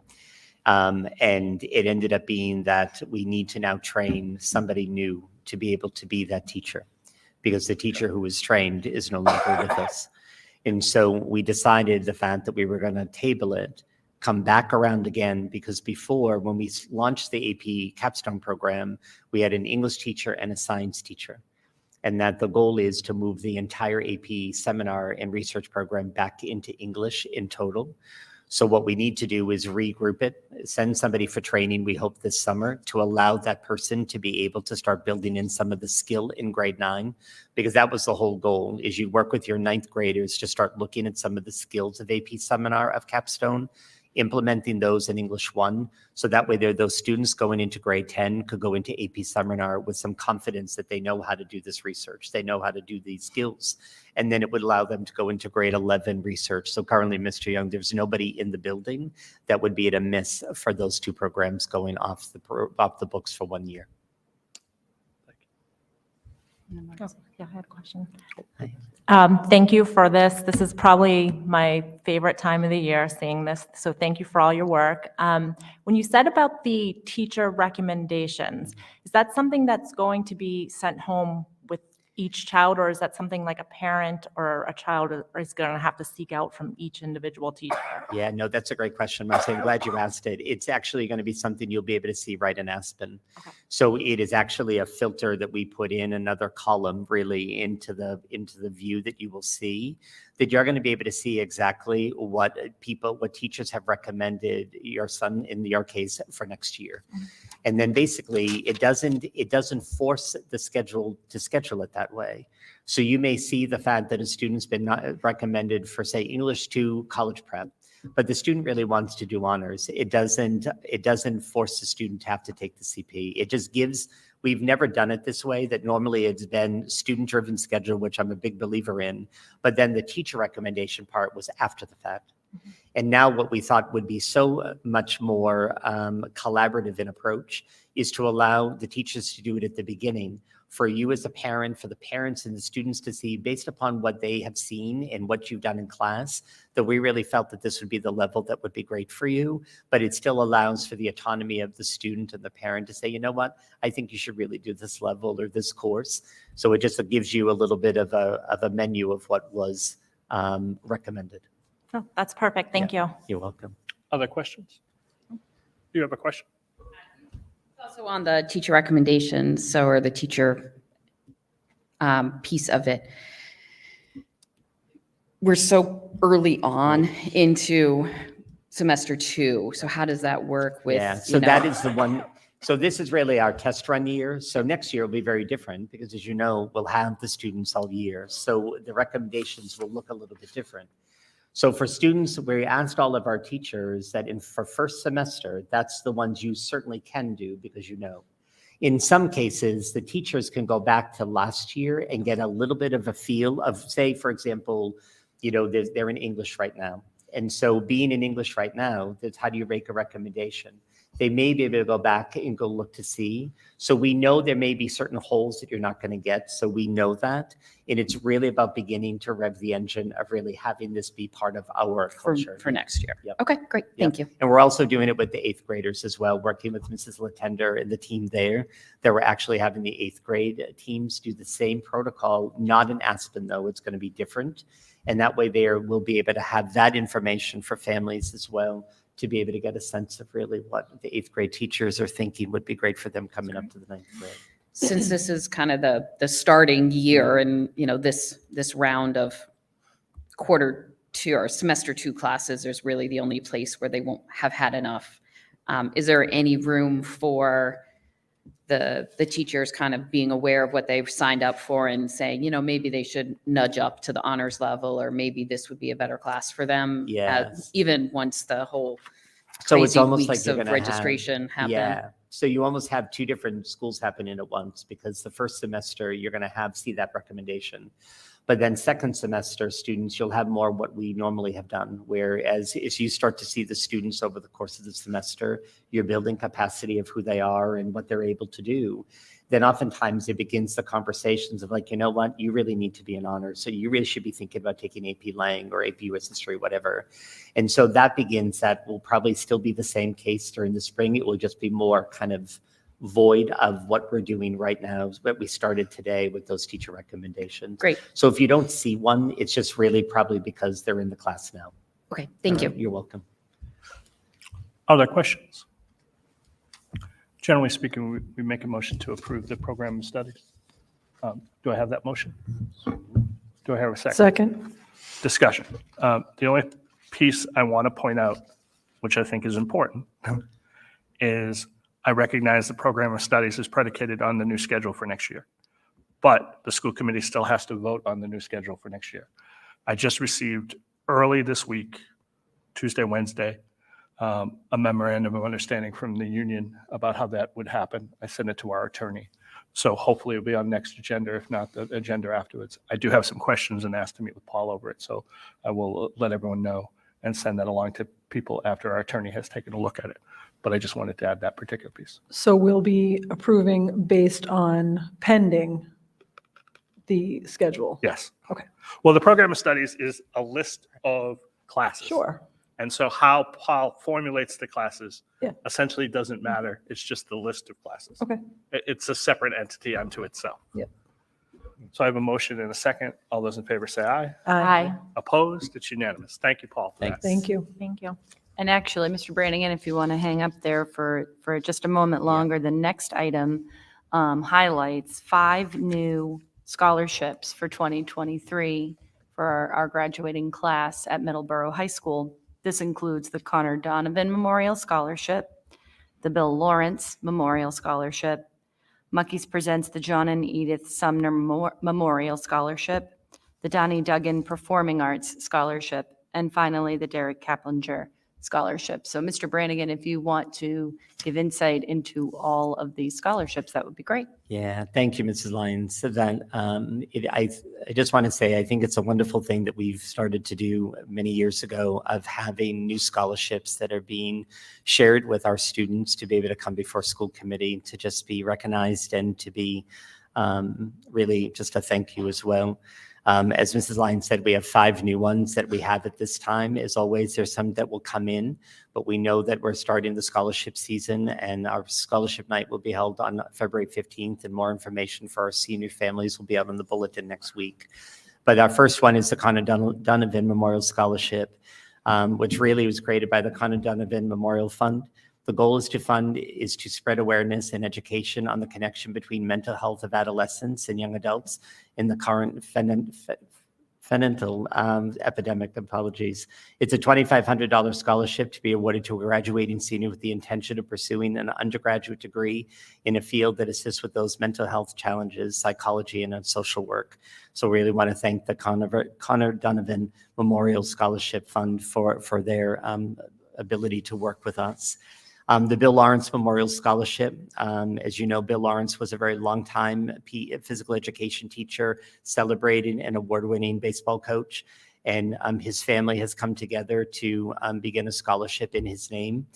And it ended up being that we need to now train somebody new to be able to be that teacher, because the teacher who was trained is no longer with us. And so we decided the fact that we were going to table it, come back around again, because before, when we launched the AP Capstone program, we had an English teacher and a science teacher. And that the goal is to move the entire AP seminar and research program back into English in total. So what we need to do is regroup it, send somebody for training, we hope this summer, to allow that person to be able to start building in some of the skill in grade 9, because that was the whole goal, is you work with your 9th graders to start looking at some of the skills of AP Seminar of Capstone, implementing those in English 1. So that way those students going into grade 10 could go into AP Seminar with some confidence that they know how to do this research. They know how to do these skills. And then it would allow them to go into grade 11 research. So currently, Mr. Young, there's nobody in the building that would be at a miss for those 2 programs going off the books for 1 year. Yeah, I had a question. Hi. Thank you for this. This is probably my favorite time of the year, seeing this. So thank you for all your work. When you said about the teacher recommendations, is that something that's going to be sent home with each child, or is that something like a parent or a child is going to have to seek out from each individual teacher? Yeah, no, that's a great question, Marcy. I'm glad you asked it. It's actually going to be something you'll be able to see right in Aspen. Okay. So it is actually a filter that we put in another column really into the view that you will see, that you're going to be able to see exactly what teachers have recommended your son, in your case, for next year. And then basically it doesn't force the schedule to schedule it that way. So you may see the fact that a student's been recommended for, say, English 2 college prep, but the student really wants to do honors. It doesn't force the student to have to take the CP. It just gives, we've never done it this way, that normally it's been student-driven schedule, which I'm a big believer in, but then the teacher recommendation part was after the fact. And now what we thought would be so much more collaborative in approach is to allow the teachers to do it at the beginning, for you as a parent, for the parents and the students to see, based upon what they have seen and what you've done in class, that we really felt that this would be the level that would be great for you. But it still allows for the autonomy of the student and the parent to say, you know what, I think you should really do this level or this course. So it just gives you a little bit of a menu of what was recommended. Oh, that's perfect. Thank you. You're welcome. Other questions? You have a question? Also on the teacher recommendations, so, or the teacher piece of it. We're so early on into semester 2. So how does that work with? Yeah, so that is the one. So this is really our test run year. So next year will be very different because, as you know, we'll have the students all year. So the recommendations will look a little bit different. So for students, we asked all of our teachers that for first semester, that's the ones you certainly can do because you know. In some cases, the teachers can go back to last year and get a little bit of a feel of, say, for example, you know, they're in English right now. And so being in English right now, that's how do you make a recommendation? They may be able to go back and go look to see. So we know there may be certain holes that you're not going to get. So we know that. And it's really about beginning to rev the engine of really having this be part of our culture. For next year. Yep. Okay, great. Thank you. And we're also doing it with the 8th graders as well, working with Mrs. Latender and the team there. That we're actually having the 8th grade teams do the same protocol, not in Aspen though, it's going to be different. And that way there we'll be able to have that information for families as well, to be able to get a sense of really what the 8th grade teachers are thinking would be great for them coming up to the 9th grade. Since this is kind of the starting year and, you know, this round of quarter 2 or semester 2 classes is really the only place where they won't have had enough. Is there any room for the teachers kind of being aware of what they've signed up for and saying, you know, maybe they should nudge up to the honors level, or maybe this would be a better class for them? Yes. Even once the whole So it's crazy almost like weeks you're of going to registration happen. Yeah. So you almost have 2 different schools happening at once, because the first semester you're going to see that recommendation. But then second semester students, you'll have more what we normally have done, whereas as you start to see the students over the course of the semester, you're building capacity of who they are and what they're able to do. Then oftentimes it begins the conversations of like, you know what, you really need to be in honors. So you really should be thinking about taking AP Lang or AP US History, whatever. And so that begins, that will probably still be the same case during the spring. It will just be more kind of void of what we're doing right now, what we started today with those teacher recommendations. Great. So if you don't see one, it's just really probably because they're in the class now. Okay, thank you. You're welcome. Other questions? Generally speaking, we make a motion to approve the program of studies. Do I have that motion? Do I have a second? Second. Discussion. The only piece I want to point out, which I think is important, is I recognize the program of studies is predicated on the new schedule for next year. But the school committee still has to vote on the new schedule for next year. I just received early this week, Tuesday, Wednesday, a memorandum of understanding from the union about how that would happen. I sent it to our attorney. So hopefully it'll be on next agenda, if not the agenda afterwards. I do have some questions and asked to meet with Paul over it. So I will let everyone know and send that along to people after our attorney has taken a look at it. But I just wanted to add that particular piece. So we'll be approving based on pending the schedule? Yes. Okay. Well, the program of studies is a list of classes. Sure. And so how Paul formulates the classes Yeah. essentially doesn't matter. It's just the list of classes. Okay. It's a separate entity unto itself. Yep. So I have a motion and a second. All those in favor say aye. Aye. Opposed? It's unanimous. Thank you, Paul, for that. Thank you. Thank you. And actually, Mr. Brannigan, if you want to hang up there for just a moment longer, the next item highlights 5 new scholarships for 2023 for our graduating class at Middleborough High School. This includes the Connor Donovan Memorial Scholarship, the Bill Lawrence Memorial Scholarship, Muckies presents the John and Edith Sumner Memorial Scholarship, the Donnie Duggan Performing Arts Scholarship, and finally, the Derek Kaplinger Scholarship. So Mr. Brannigan, if you want to give insight into all of these scholarships, that would be great. Yeah, thank you, Mrs. Lyons. So that, I just want to say, I think it's a wonderful thing that we've started to do many years ago of having new scholarships that are being shared with our students to be able to come before school committee to just be recognized and to be really just a thank you as well. As Mrs. Lyons said, we have 5 new ones that we have at this time. As always, there's some that will come in, but we know that we're starting the scholarship season and our scholarship night will be held on February 15th, and more information for our senior families will be out on the bulletin next week. But our first one is the Connor Donovan Memorial Scholarship, which really was created by the Connor Donovan Memorial Fund. The goal is to spread awareness and education on the connection between mental health of adolescents and young adults in the current fentanyl epidemic. Apologies. It's a $2,500 scholarship to be awarded to a graduating senior with the intention of pursuing an undergraduate degree in a field that assists with those mental health challenges, psychology, and social work. So really want to thank the Connor Donovan Memorial Scholarship Fund for their ability to work with us. The Bill Lawrence Memorial Scholarship. As you know, Bill Lawrence was a very long time physical education teacher, celebrated and award-winning baseball coach. And his family has come together to begin a scholarship in his name.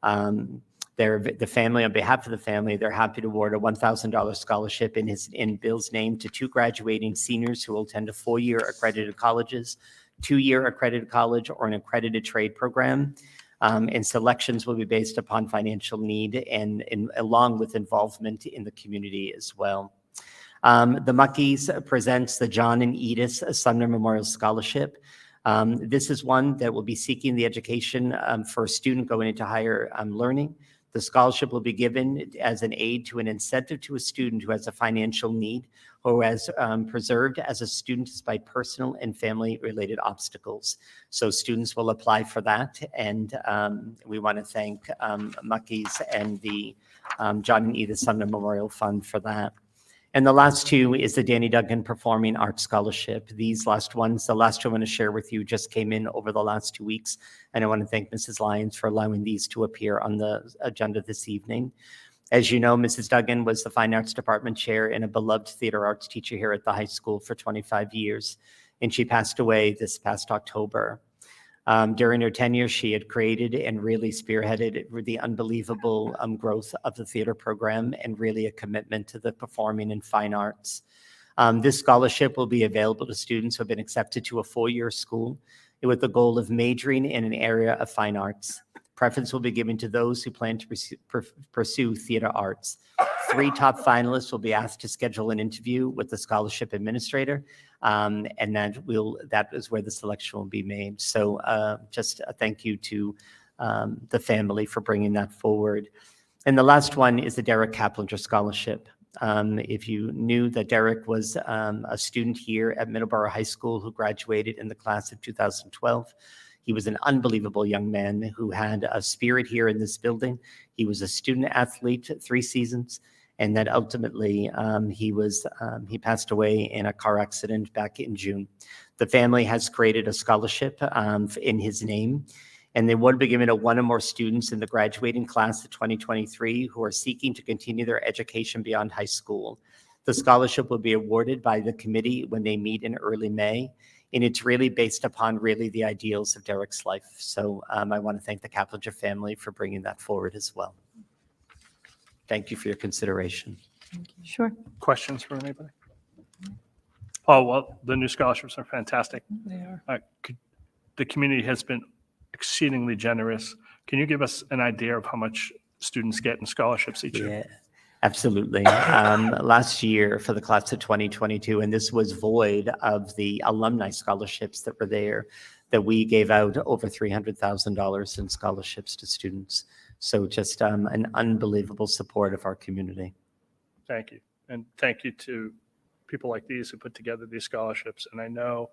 The family, on behalf of the family, they're happy to award a $1,000 scholarship in Bill's name to 2 graduating seniors who will attend a 4-year accredited colleges, 2-year accredited college, or an accredited trade program. And selections will be based upon financial need and along with involvement in the community as well. The Muckies presents the John and Edith Sumner Memorial Scholarship. This is one that will be seeking the education for a student going into higher learning. The scholarship will be given as an aid to an incentive to a student who has a financial need or has preserved as a student despite personal and family-related obstacles. So students will apply for that, and we want to thank Muckies and the John and Edith Sumner Memorial Fund for that. And the last 2 is the Danny Duggan Performing Arts Scholarship. These last ones, the last 2 I want to share with you just came in over the last 2 weeks. And I want to thank Mrs. Lyons for allowing these to appear on the agenda this evening. As you know, Mrs. Duggan was the Fine Arts Department Chair and a beloved theater arts teacher here at the high school for 25 years. And she passed away this past October. During her tenure, she had created and really spearheaded the unbelievable growth of the theater program and really a commitment to the performing and fine arts. This scholarship will be available to students who have been accepted to a 4-year school with the goal of majoring in an area of fine arts. Preference will be given to those who plan to pursue theater arts. 3 top finalists will be asked to schedule an interview with the scholarship administrator, and that is where the selection will be made. So just a thank you to the family for bringing that forward. And the last one is the Derek Kaplinger Scholarship. If you knew that Derek was a student here at Middleborough High School who graduated in the class of 2012, he was an unbelievable young man who had a spirit here in this building. He was a student athlete 3 seasons, and that ultimately he passed away in a car accident back in June. The family has created a scholarship in his name, and they would be given to 1 or more students in the graduating class of 2023 who are seeking to continue their education beyond high school. The scholarship will be awarded by the committee when they meet in early May, and it's really based upon really the ideals of Derek's life. So I want to thank the Kaplinger family for bringing that forward as well. Thank you for your consideration. Sure. Questions from anybody? Oh, well, the new scholarships are fantastic. They are. The community has been exceedingly generous. Can you give us an idea of how much students get in scholarships each year? Yeah, absolutely. Last year for the class of 2022, and this was void of the alumni scholarships that were there, that we gave out over $300,000 in scholarships to students. So just an unbelievable support of our community. Thank you. And thank you to people like these who put together these scholarships. And I know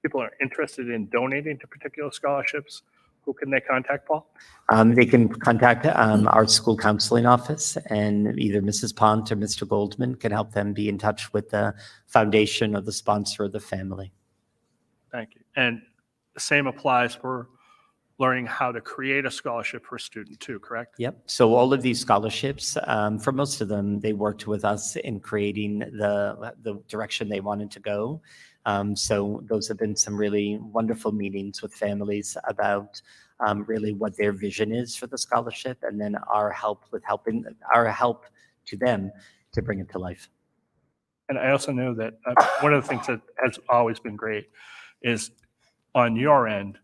people are interested in donating to particular scholarships. Who can they contact, Paul? They can contact our school counseling office, and either Mrs. Pont or Mr. Goldman can help them be in touch with the foundation or the sponsor or the family. Thank you. And the same applies for learning how to create a scholarship for a student too, correct? Yep. So all of these scholarships, for most of them, they worked with us in creating the direction they wanted to go. So those have been some really wonderful meetings with families about really what their vision is for the scholarship, and then our help to them to bring it to life. And I also know that one of the things that has always been great is on your end,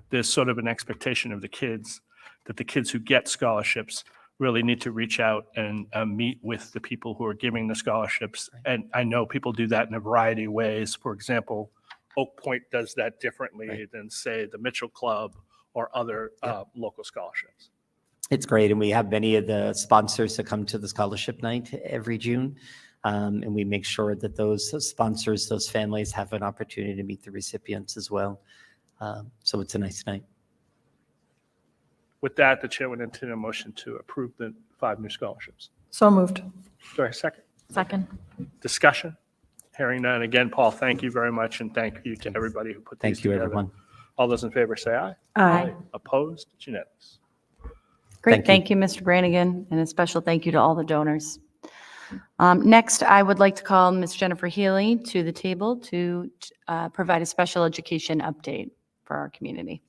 there's sort of an expectation of the kids that the kids who get scholarships really need to reach out and meet with the people who are giving the scholarships. And I know people do that in a variety of ways. For example, Oak Point does that differently than, say, the Mitchell Club or other local scholarships. It's great. And we have many of the sponsors that come to the scholarship night every June. And we make sure that those sponsors, those families have an opportunity to meet the recipients as well. So it's a nice night. With that, the chair would entertain a motion to approve the 5 new scholarships. So moved. Do I have a second? Second. Discussion? Hearing none. Again, Paul, thank you very much, and thank you to everybody who put these Thank you, together. everyone. All those in favor say aye. Aye. Opposed? It's unanimous. Great. Thank you. Thank you, Mr. Brannigan, and a special thank you to all the donors. Next, I would like to call Ms. Jennifer Healy to the table to provide a special education update for our community.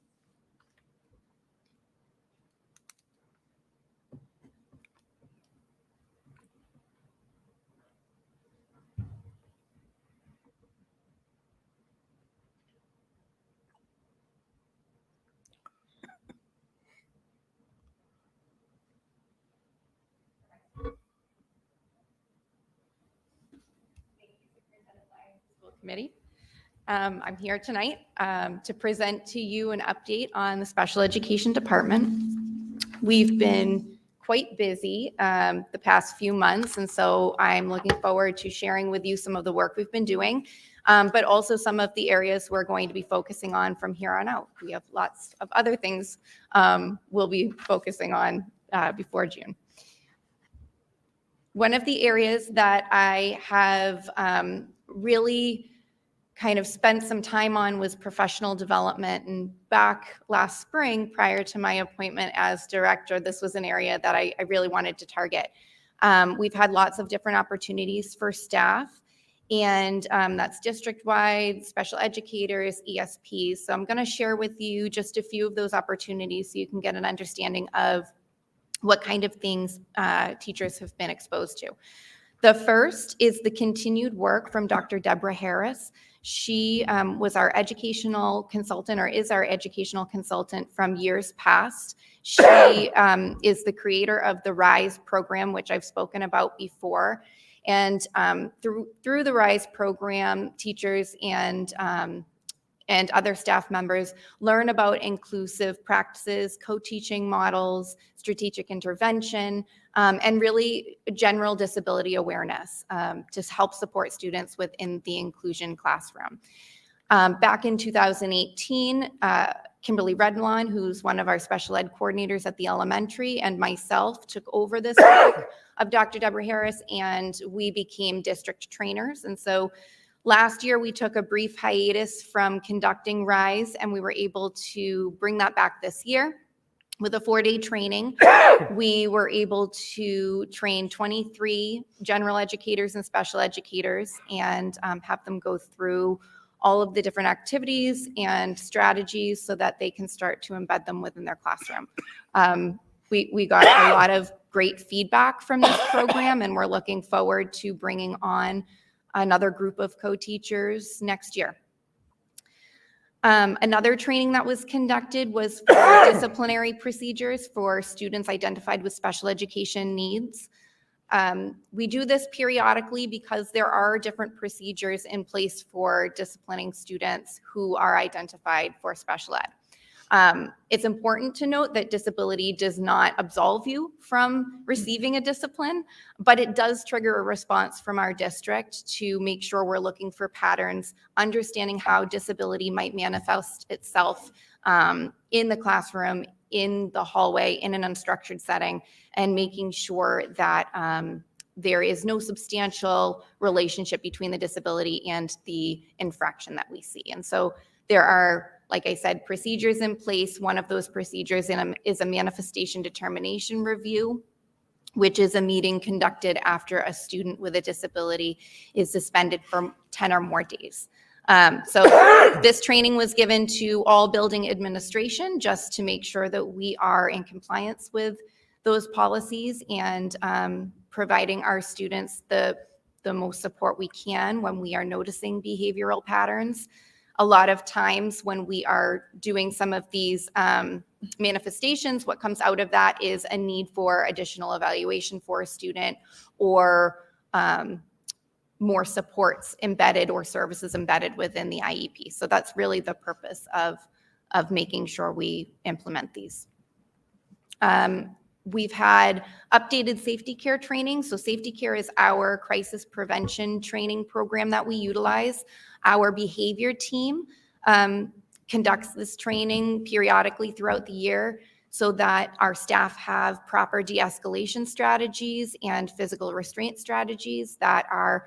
Committee. I'm here tonight to present to you an update on the Special Education Department. We've been quite busy the past few months, and so I'm looking forward to sharing with you some of the work we've been doing, but also some of the areas we're going to be focusing on from here on out. We have lots of other things we'll be focusing on before June. One of the areas that I have really kind of spent some time on was professional development. And back last spring, prior to my appointment as director, this was an area that I really wanted to target. We've had lots of different opportunities for staff, and that's district-wide, special educators, ESPs. So I'm going to share with you just a few of those opportunities so you can get an understanding of what kind of things teachers have been exposed to. The first is the continued work from Dr. Deborah Harris. She was our educational consultant, or is our educational consultant from years past. She is the creator of the RISE program, which I've spoken about before. And through the RISE program, teachers and other staff members learn about inclusive practices, co-teaching models, strategic intervention, and really general disability awareness to help support students within the inclusion classroom. Back in 2018, Kimberly Redlawn, who's one of our special ed coordinators at the elementary, and myself took over this work of Dr. Deborah Harris, and we became district trainers. And so last year, we took a brief hiatus from conducting RISE, and we were able to bring that back this year. With a 4-day training, we were able to train 23 general educators and special educators and have them go through all of the different activities and strategies so that they can start to embed them within their classroom. We got a lot of great feedback from this program, and we're looking forward to bringing on another group of co-teachers next year. Another training that was conducted was for disciplinary procedures for students identified with special education needs. We do this periodically because there are different procedures in place for disciplining students who are identified for special ed. It's important to note that disability does not absolve you from receiving a discipline, but it does trigger a response from our district to make sure we're looking for patterns, understanding how disability might manifest itself in the classroom, in the hallway, in an unstructured setting, and making sure that there is no substantial relationship between the disability and the infraction that we see. And so there are, like I said, procedures in place. One of those procedures is a manifestation determination review, which is a meeting conducted after a student with a disability is suspended for 10 or more days. So this training was given to all building administration just to make sure that we are in compliance with those policies and providing our students the most support we can when we are noticing behavioral patterns. A lot of times when we are doing some of these manifestations, what comes out of that is a need for additional evaluation for a student or more supports embedded or services embedded within the IEP. So that's really the purpose of making sure we implement these. We've had updated safety care training. So safety care is our crisis prevention training program that we utilize. Our behavior team conducts this training periodically throughout the year so that our staff have proper de-escalation strategies and physical restraint strategies that are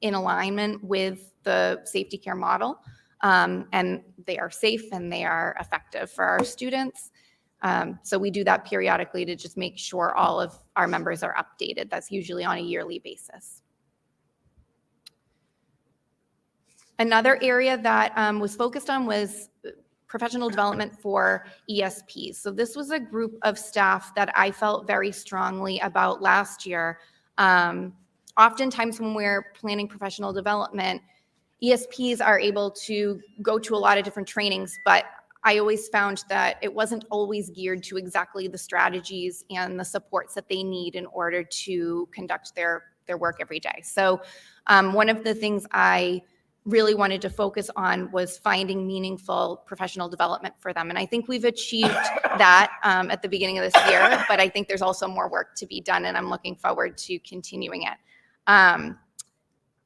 in alignment with the safety care model. And they are safe and they are effective for our students. So we do that periodically to just make sure all of our members are updated. That's usually on a yearly basis. Another area that was focused on was professional development for ESPs. So this was a group of staff that I felt very strongly about last year. Oftentimes when we're planning professional development, ESPs are able to go to a lot of different trainings, but I always found that it wasn't always geared to exactly the strategies and the supports that they need in order to conduct their work every day. So one of the things I really wanted to focus on was finding meaningful professional development for them. And I think we've achieved that at the beginning of this year, but I think there's also more work to be done, and I'm looking forward to continuing it.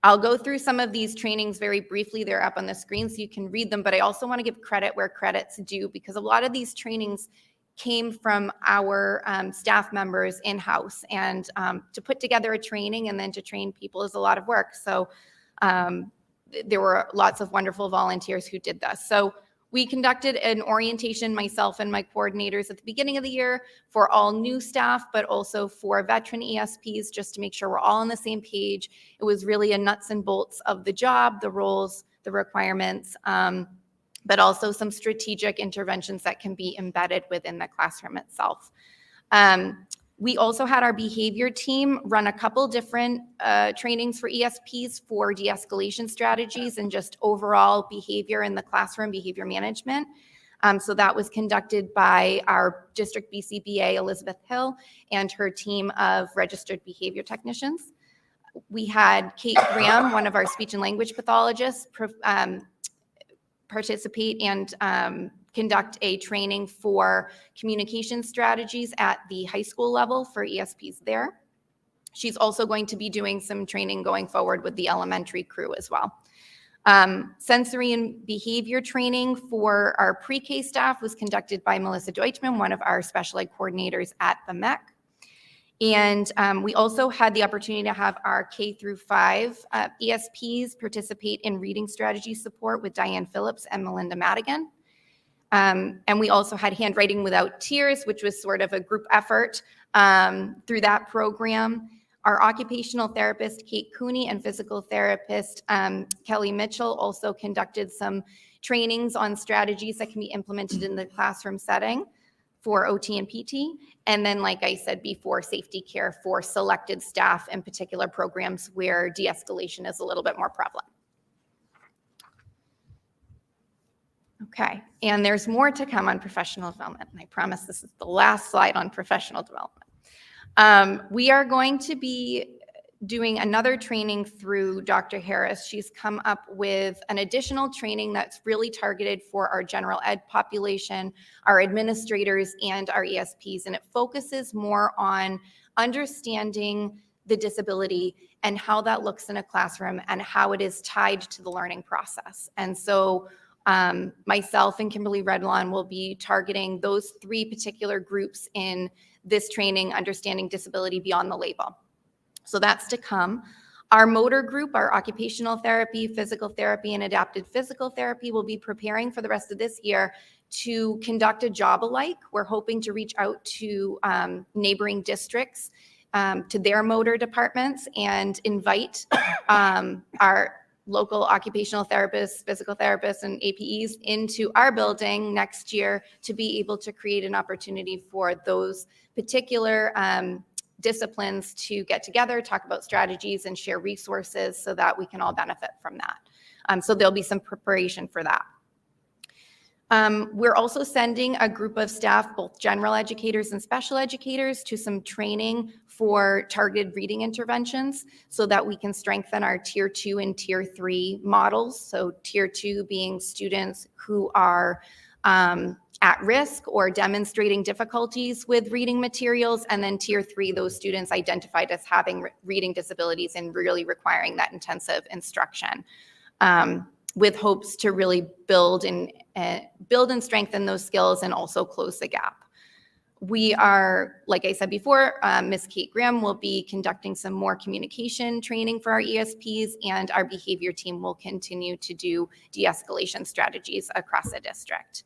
I'll go through some of these trainings very briefly. They're up on the screen so you can read them, but I also want to give credit where credit's due because a lot of these trainings came from our staff members in-house, and to put together a training and then to train people is a lot of work. So there were lots of wonderful volunteers who did this. So we conducted an orientation, myself and my coordinators, at the beginning of the year for all new staff, but also for veteran ESPs, just to make sure we're all on the same page. It was really a nuts and bolts of the job, the roles, the requirements, but also some strategic interventions that can be embedded within the classroom itself. We also had our behavior team run a couple different trainings for ESPs for de-escalation strategies and just overall behavior in the classroom, behavior management. So that was conducted by our district BCBA, Elizabeth Hill, and her team of registered behavior technicians. We had Kate Graham, one of our speech and language pathologists, participate and conduct a training for communication strategies at the high school level for ESPs there. She's also going to be doing some training going forward with the elementary crew as well. Sensory and behavior training for our pre-K staff was conducted by Melissa Deutschman, one of our special ed coordinators at the MEC. And we also had the opportunity to have our K through 5 ESPs participate in reading strategy support with Diane Phillips and Melinda Madigan. And we also had Handwriting Without Tears, which was sort of a group effort through that program. Our occupational therapist, Kate Cooney, and physical therapist, Kelly Mitchell, also conducted some trainings on strategies that can be implemented in the classroom setting for OT and PT. And then, like I said before, safety care for selected staff in particular programs where de-escalation is a little bit more prevalent. Okay, and there's more to come on professional development. And I promise this is the last slide on professional development. We are going to be doing another training through Dr. Harris. She's come up with an additional training that's really targeted for our general ed population, our administrators, and our ESPs. And it focuses more on understanding the disability and how that looks in a classroom and how it is tied to the learning process. And so myself and Kimberly Redlawn will be targeting those 3 particular groups in this training, Understanding Disability Beyond the Label. So that's to come. Our motor group, our occupational therapy, physical therapy, and adapted physical therapy will be preparing for the rest of this year to conduct a job alike. We're hoping to reach out to neighboring districts, to their motor departments, and invite our local occupational therapists, physical therapists, and APEs into our building next year to be able to create an opportunity for those particular disciplines to get together, talk about strategies, and share resources so that we can all benefit from that. So there'll be some preparation for that. We're also sending a group of staff, both general educators and special educators, to some training for targeted reading interventions so that we can strengthen our tier 2 and tier 3 models. So tier 2 being students who are at risk or demonstrating difficulties with reading materials, and then tier 3, those students identified as having reading disabilities and really requiring that intensive instruction, with hopes to really build and strengthen those skills and also close the gap. We are, like I said before, Ms. Kate Graham will be conducting some more communication training for our ESPs, and our behavior team will continue to do de-escalation strategies across the district.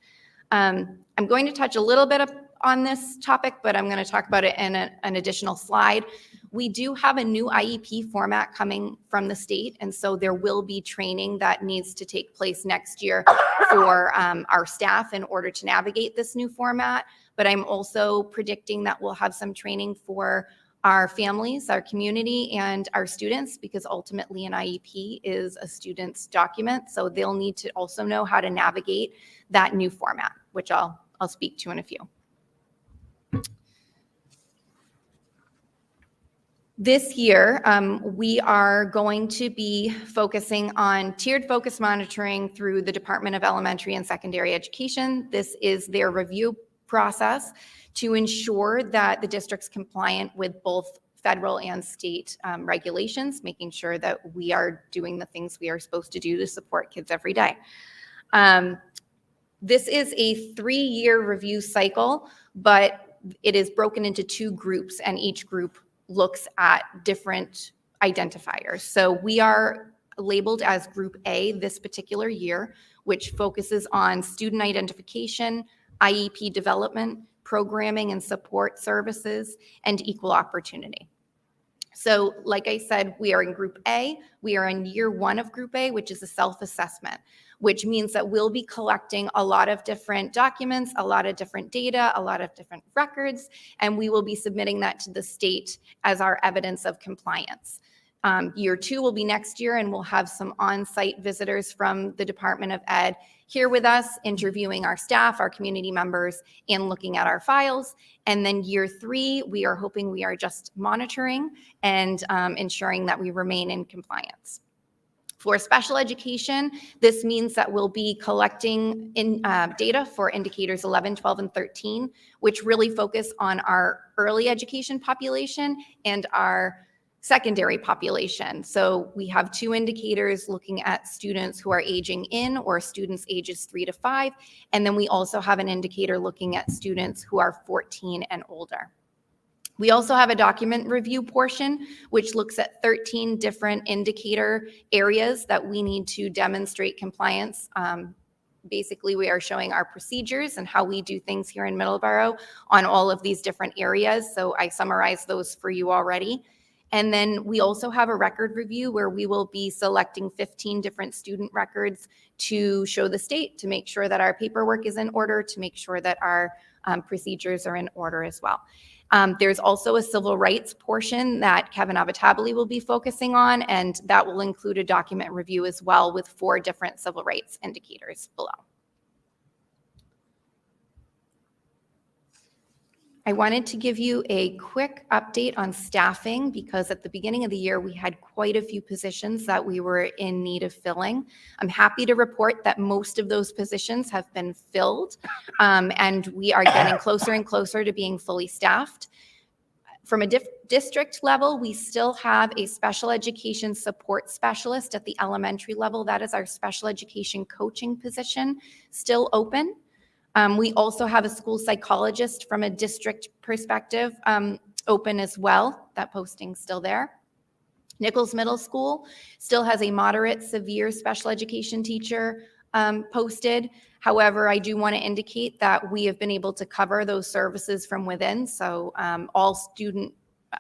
I'm going to touch a little bit on this topic, but I'm going to talk about it in an additional slide. We do have a new IEP format coming from the state, and so there will be training that needs to take place next year for our staff in order to navigate this new format. But I'm also predicting that we'll have some training for our families, our community, and our students, because ultimately an IEP is a student's document. So they'll need to also know how to navigate that new format, which I'll speak to in a few. This year, we are going to be focusing on tiered focus monitoring through the Department of Elementary and Secondary Education. This is their review process to ensure that the district's compliant with both federal and state regulations, making sure that we are doing the things we are supposed to do to support kids every day. This is a 3-year review cycle, but it is broken into 2 groups, and each group looks at different identifiers. So we are labeled as Group A this particular year, which focuses on student identification, IEP development, programming and support services, and equal opportunity. So like I said, we are in Group A. We are in year 1 of Group A, which is a self-assessment. which means that we'll be collecting a lot of different documents, a lot of different data, a lot of different records, and we will be submitting that to the state as our evidence of compliance. Year 2 will be next year, and we'll have some on-site visitors from the Department of Ed here with us, interviewing our staff, our community members, and looking at our files. And then year 3, we are hoping we are just monitoring and ensuring that we remain in compliance. For special education, this means that we'll be collecting data for indicators 11, 12, and 13, which really focus on our early education population and our secondary population. So we have 2 indicators looking at students who are aging in or students ages 3 to 5. And then we also have an indicator looking at students who are 14 and older. We also have a document review portion, which looks at 13 different indicator areas that we need to demonstrate compliance. Basically, we are showing our procedures and how we do things here in Middleborough on all of these different areas. So I summarized those for you already. And then we also have a record review where we will be selecting 15 different student records to show the state, to make sure that our paperwork is in order, to make sure that our procedures are in order as well. There's also a civil rights portion that Kevin Avatabali will be focusing on, and that will include a document review as well with 4 different civil rights indicators below. I wanted to give you a quick update on staffing because at the beginning of the year, we had quite a few positions that we were in need of filling. I'm happy to report that most of those positions have been filled, and we are getting closer and closer to being fully staffed. From a district level, we still have a special education support specialist at the elementary level. That is our special education coaching position, still open. We also have a school psychologist from a district perspective open as well. That posting's still there. Nichols Middle School still has a moderate severe special education teacher posted. However, I do want to indicate that we have been able to cover those services from within. So all student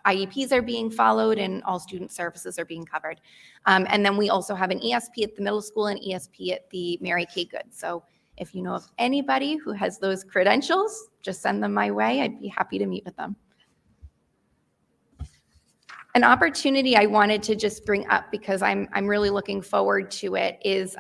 IEPs are being followed and all student services are being covered. And then we also have an ESP at the middle school and ESP at the Mary Kay Good. So if you know of anybody who has those credentials, just send them my way. I'd be happy to meet with them. An opportunity I wanted to just bring up because I'm really looking forward to it is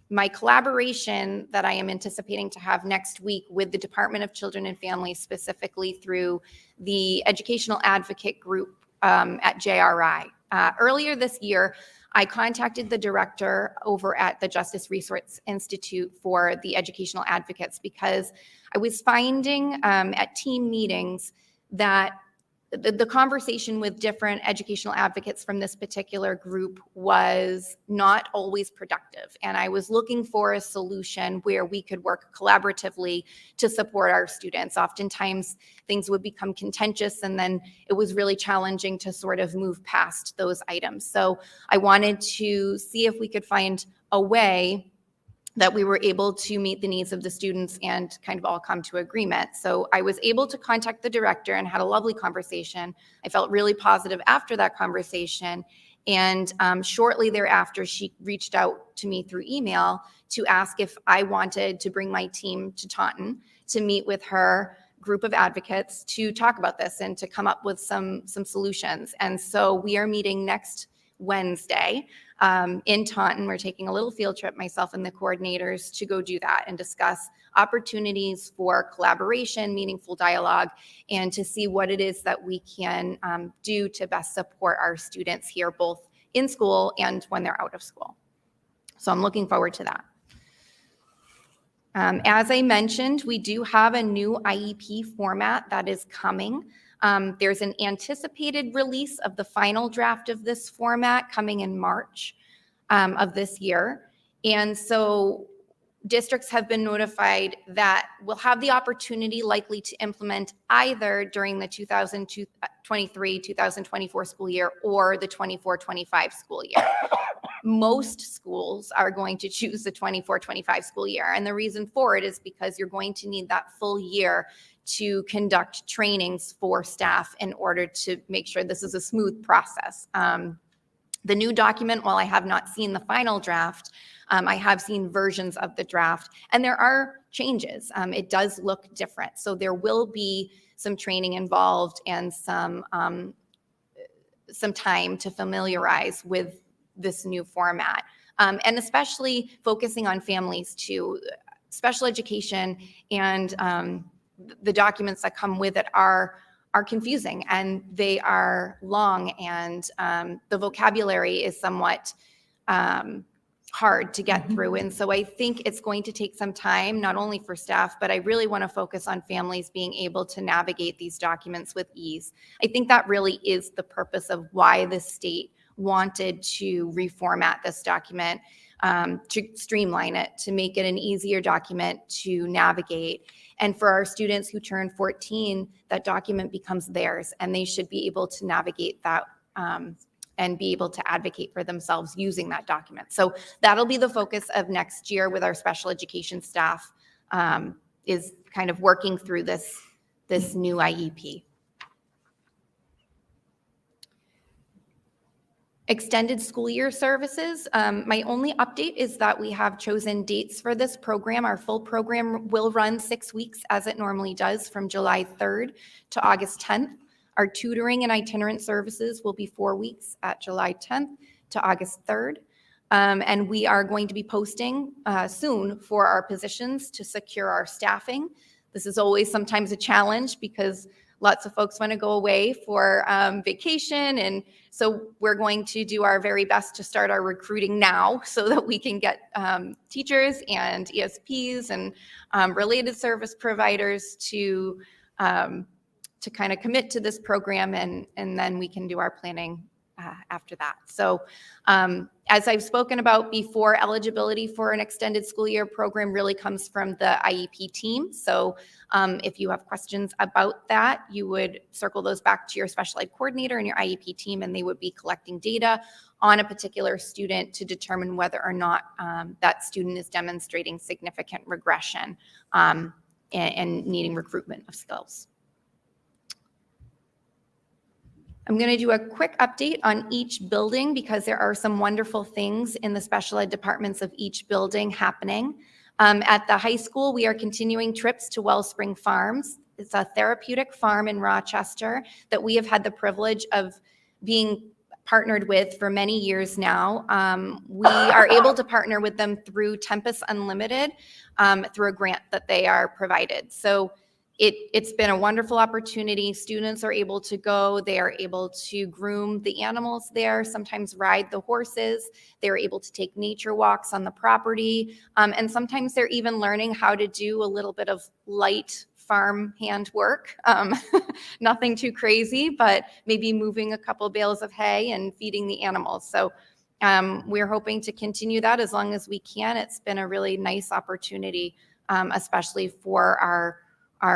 my collaboration that I am anticipating to have next week with the Department of Children and Families, specifically through the Educational Advocate Group at JRI. Earlier this year, I contacted the director over at the Justice Resource Institute for the Educational Advocates because I was finding at team meetings that the conversation with different educational advocates from this particular group was not always productive. And I was looking for a solution where we could work collaboratively to support our students. Oftentimes things would become contentious and then it was really challenging to sort of move past those items. So I wanted to see if we could find a way that we were able to meet the needs of the students and kind of all come to agreement. So I was able to contact the director and had a lovely conversation. I felt really positive after that conversation. And shortly thereafter, she reached out to me through email to ask if I wanted to bring my team to Taunton to meet with her group of advocates to talk about this and to come up with some solutions. And so we are meeting next Wednesday in Taunton. We're taking a little field trip, myself and the coordinators, to go do that and discuss opportunities for collaboration, meaningful dialogue, and to see what it is that we can do to best support our students here, both in school and when they're out of school. So I'm looking forward to that. As I mentioned, we do have a new IEP format that is coming. There's an anticipated release of the final draft of this format coming in March of this year. And so districts have been notified that we'll have the opportunity likely to implement either during the 2023-2024 school year or the 24-25 school year. Most schools are going to choose the 24-25 school year. And the reason for it is because you're going to need that full year to conduct trainings for staff in order to make sure this is a smooth process. The new document, while I have not seen the final draft, I have seen versions of the draft, and there are changes. It does look different. So there will be some training involved and some time to familiarize with this new format. And especially focusing on families too. Special education and the documents that come with it are confusing, and they are long, and the vocabulary is somewhat hard to get through. And so I think it's going to take some time, not only for staff, but I really want to focus on families being able to navigate these documents with ease. I think that really is the purpose of why the state wanted to reformat this document, to streamline it, to make it an easier document to navigate. And for our students who turn 14, that document becomes theirs, and they should be able to navigate that and be able to advocate for themselves using that document. So that'll be the focus of next year with our special education staff, is kind of working through this new IEP. Extended school year services. My only update is that we have chosen dates for this program. Our full program will run 6 weeks as it normally does, from July 3rd to August 10th. Our tutoring and itinerant services will be 4 weeks at July 10th to August 3rd. And we are going to be posting soon for our positions to secure our staffing. This is always sometimes a challenge because lots of folks want to go away for vacation. And so we're going to do our very best to start our recruiting now so that we can get teachers and ESPs and related service providers to kind of commit to this program, and then we can do our planning after that. So as I've spoken about before, eligibility for an extended school year program really comes from the IEP team. So if you have questions about that, you would circle those back to your special ed coordinator and your IEP team, and they would be collecting data on a particular student to determine whether or not that student is demonstrating significant regression and needing recruitment of skills. I'm going to do a quick update on each building because there are some wonderful things in the special ed departments of each building happening. At the high school, we are continuing trips to Wellspring Farms. It's a therapeutic farm in Rochester that we have had the privilege of being partnered with for many years now. We are able to partner with them through Tempest Unlimited, through a grant that they are provided. So it's been a wonderful opportunity. Students are able to go. They are able to groom the animals there, sometimes ride the horses. They're able to take nature walks on the property. And sometimes they're even learning how to do a little bit of light farm hand work. Nothing too crazy, but maybe moving a couple bales of hay and feeding the animals. So we're hoping to continue that as long as we can. It's been a really nice opportunity, especially for our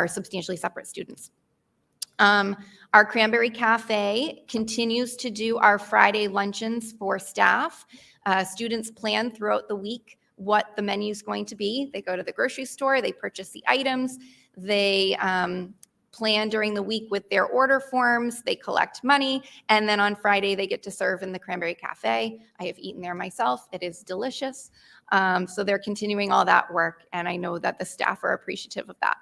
substantially separate students. Our Cranberry Cafe continues to do our Friday luncheons for staff. Students plan throughout the week what the menu is going to be. They go to the grocery store, they purchase the items, they plan during the week with their order forms, they collect money, and then on Friday they get to serve in the Cranberry Cafe. I have eaten there myself. It is delicious. So they're continuing all that work, and I know that the staff are appreciative of that.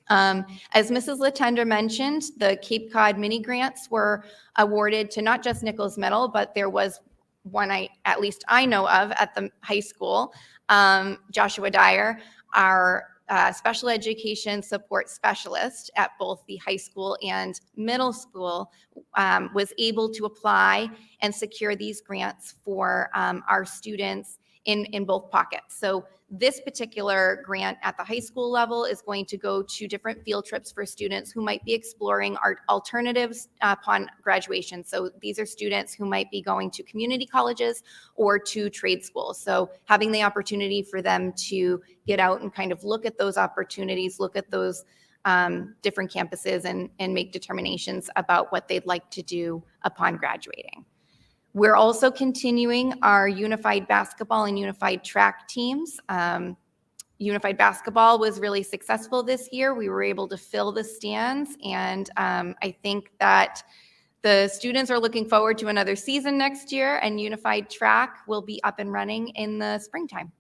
As Mrs. Latender mentioned, the Cape Cod mini grants were awarded to not just Nichols Middle, but there was one at least I know of at the high school. Joshua Dyer, our special education support specialist at both the high school and middle school, was able to apply and secure these grants for our students in both pockets. So this particular grant at the high school level is going to go to different field trips for students who might be exploring art alternatives upon graduation. So these are students who might be going to community colleges or to trade schools. So having the opportunity for them to get out and kind of look at those opportunities, look at those different campuses and make determinations about what they'd like to do upon graduating. We're also continuing our unified basketball and unified track teams. Unified basketball was really successful this year. We were able to fill the stands, and I think that The students are looking forward to another season next year, and Unified Track will be up and running in the springtime.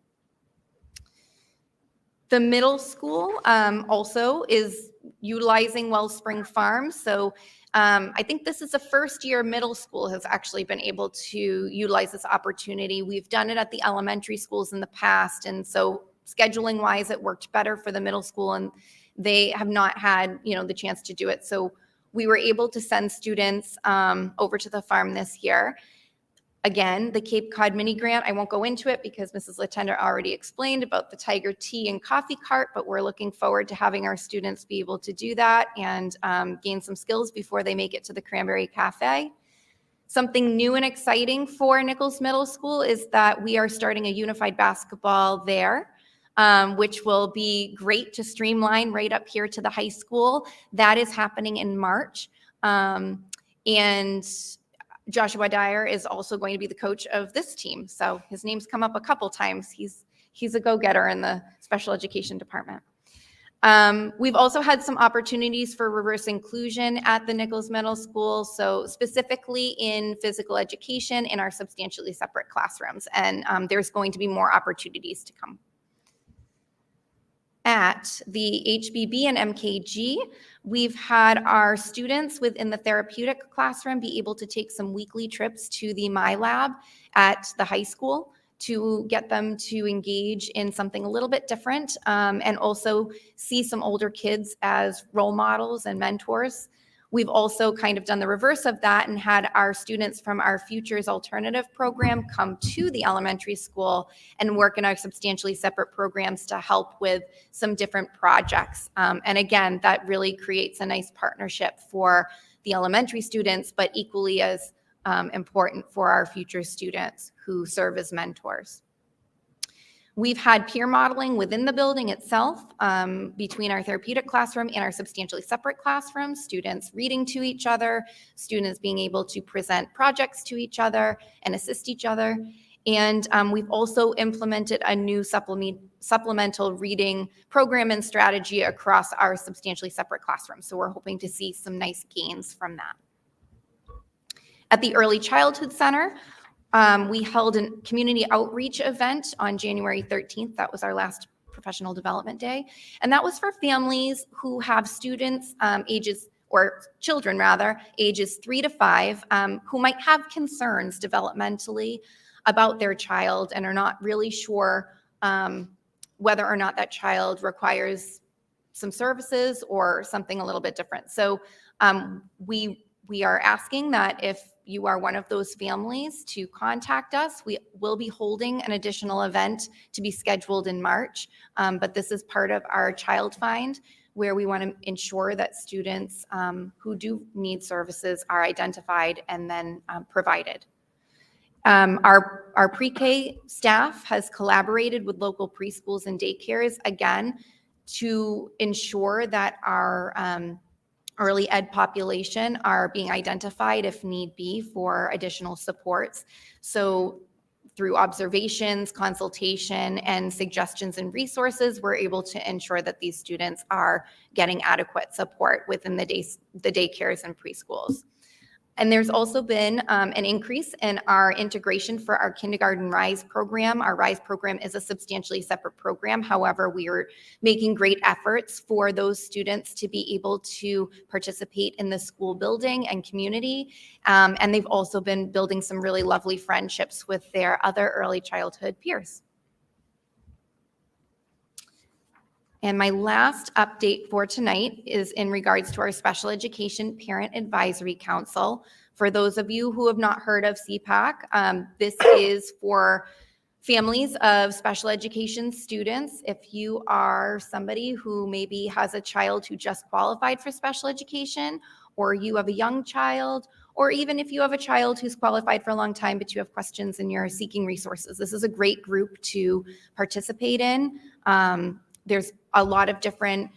The middle school also is utilizing Wellspring Farms. So I think this is the first year middle school has actually been able to utilize this opportunity. We've done it at the elementary schools in the past, and so scheduling wise, it worked better for the middle school, and they have not had, the chance to do it. So we were able to send students over to the farm this year. Again, the Cape Cod mini grant, I won't go into it because Mrs. Latender already explained about the Tiger Tea and Coffee Cart, but we're looking forward to having our students be able to do that and gain some skills before they make it to the Cranberry Cafe. Something new and exciting for Nichols Middle School is that we are starting a unified basketball there, which will be great to streamline right up here to the high school. That is happening in March. And Joshua Dyer is also going to be the coach of this team. So his name's come up a couple times. He's a go-getter in the special education department. We've also had some opportunities for reverse inclusion at the Nichols Middle School. So specifically in physical education in our substantially separate classrooms. And there's going to be more opportunities to come. At the HBB and MKG, we've had our students within the therapeutic classroom be able to take some weekly trips to the My Lab at the high school to get them to engage in something a little bit different and also see some older kids as role models and mentors. We've also kind of done the reverse of that and had our students from our Futures Alternative program come to the elementary school and work in our substantially separate programs to help with some different projects. And again, that really creates a nice partnership for the elementary students, but equally as important for our future students who serve as mentors. We've had peer modeling within the building itself between our therapeutic classroom and our substantially separate classrooms, students reading to each other, students being able to present projects to each other and assist each other. And we've also implemented a new supplemental reading program and strategy across our substantially separate classrooms. So we're hoping to see some nice gains from that. At the Early Childhood Center, we held a community outreach event on January 13th. That was our last professional development day. And that was for families who have students children rather, ages 3 to 5, who might have concerns developmentally about their child and are not really sure whether or not that child requires some services or something a little bit different. So we are asking that if you are one of those families to contact us. We will be holding an additional event to be scheduled in March, but this is part of our Child Find, where we want to ensure that students who do need services are identified and then provided. Our pre-K staff has collaborated with local preschools and daycares, again, to ensure that our early ed population are being identified if need be for additional supports. So through observations, consultation, and suggestions and resources, we're able to ensure that these students are getting adequate support within the daycares and preschools. And there's also been an increase in our integration for our Kindergarten RISE program. Our RISE program is a substantially separate program. However, we are making great efforts for those students to be able to participate in the school building and community. And they've also been building some really lovely friendships with their other early childhood peers. And my last update for tonight is in regards to our Special Education Parent Advisory Council. For those of you who have not heard of CPAC, this is for families of special education students. If you are somebody who maybe has a child who just qualified for special education, or you have a young child, or even if you have a child who's qualified for a long time, but you have questions and you're seeking resources, this is a great group to participate in. There's a lot of different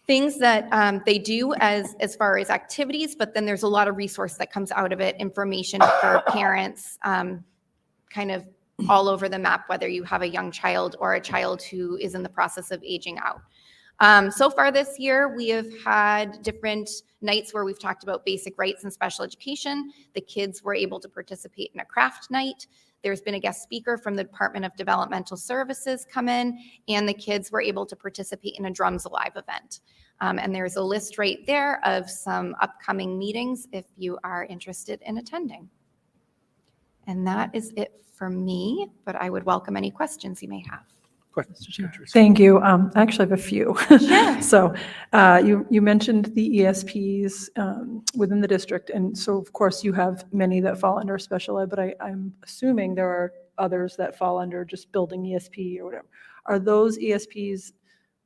things that they do as far as activities, but then there's a lot of resource that comes out of it, information for parents, kind of all over the map, whether you have a young child or a child who is in the process of aging out. So far this year, we have had different nights where we've talked about basic rights in special education. The kids were able to participate in a craft night. There's been a guest speaker from the Department of Developmental Services come in, and the kids were able to participate in a Drums Alive event. And there's a list right there of some upcoming meetings if you are interested in attending. And that is it for me, but I would welcome any questions you may have. Thank you. I actually have a few. So you mentioned the ESPs within the district, and so of course you have many that fall under special ed, but I'm assuming there are others that fall under just building ESP or whatever. Are those ESPs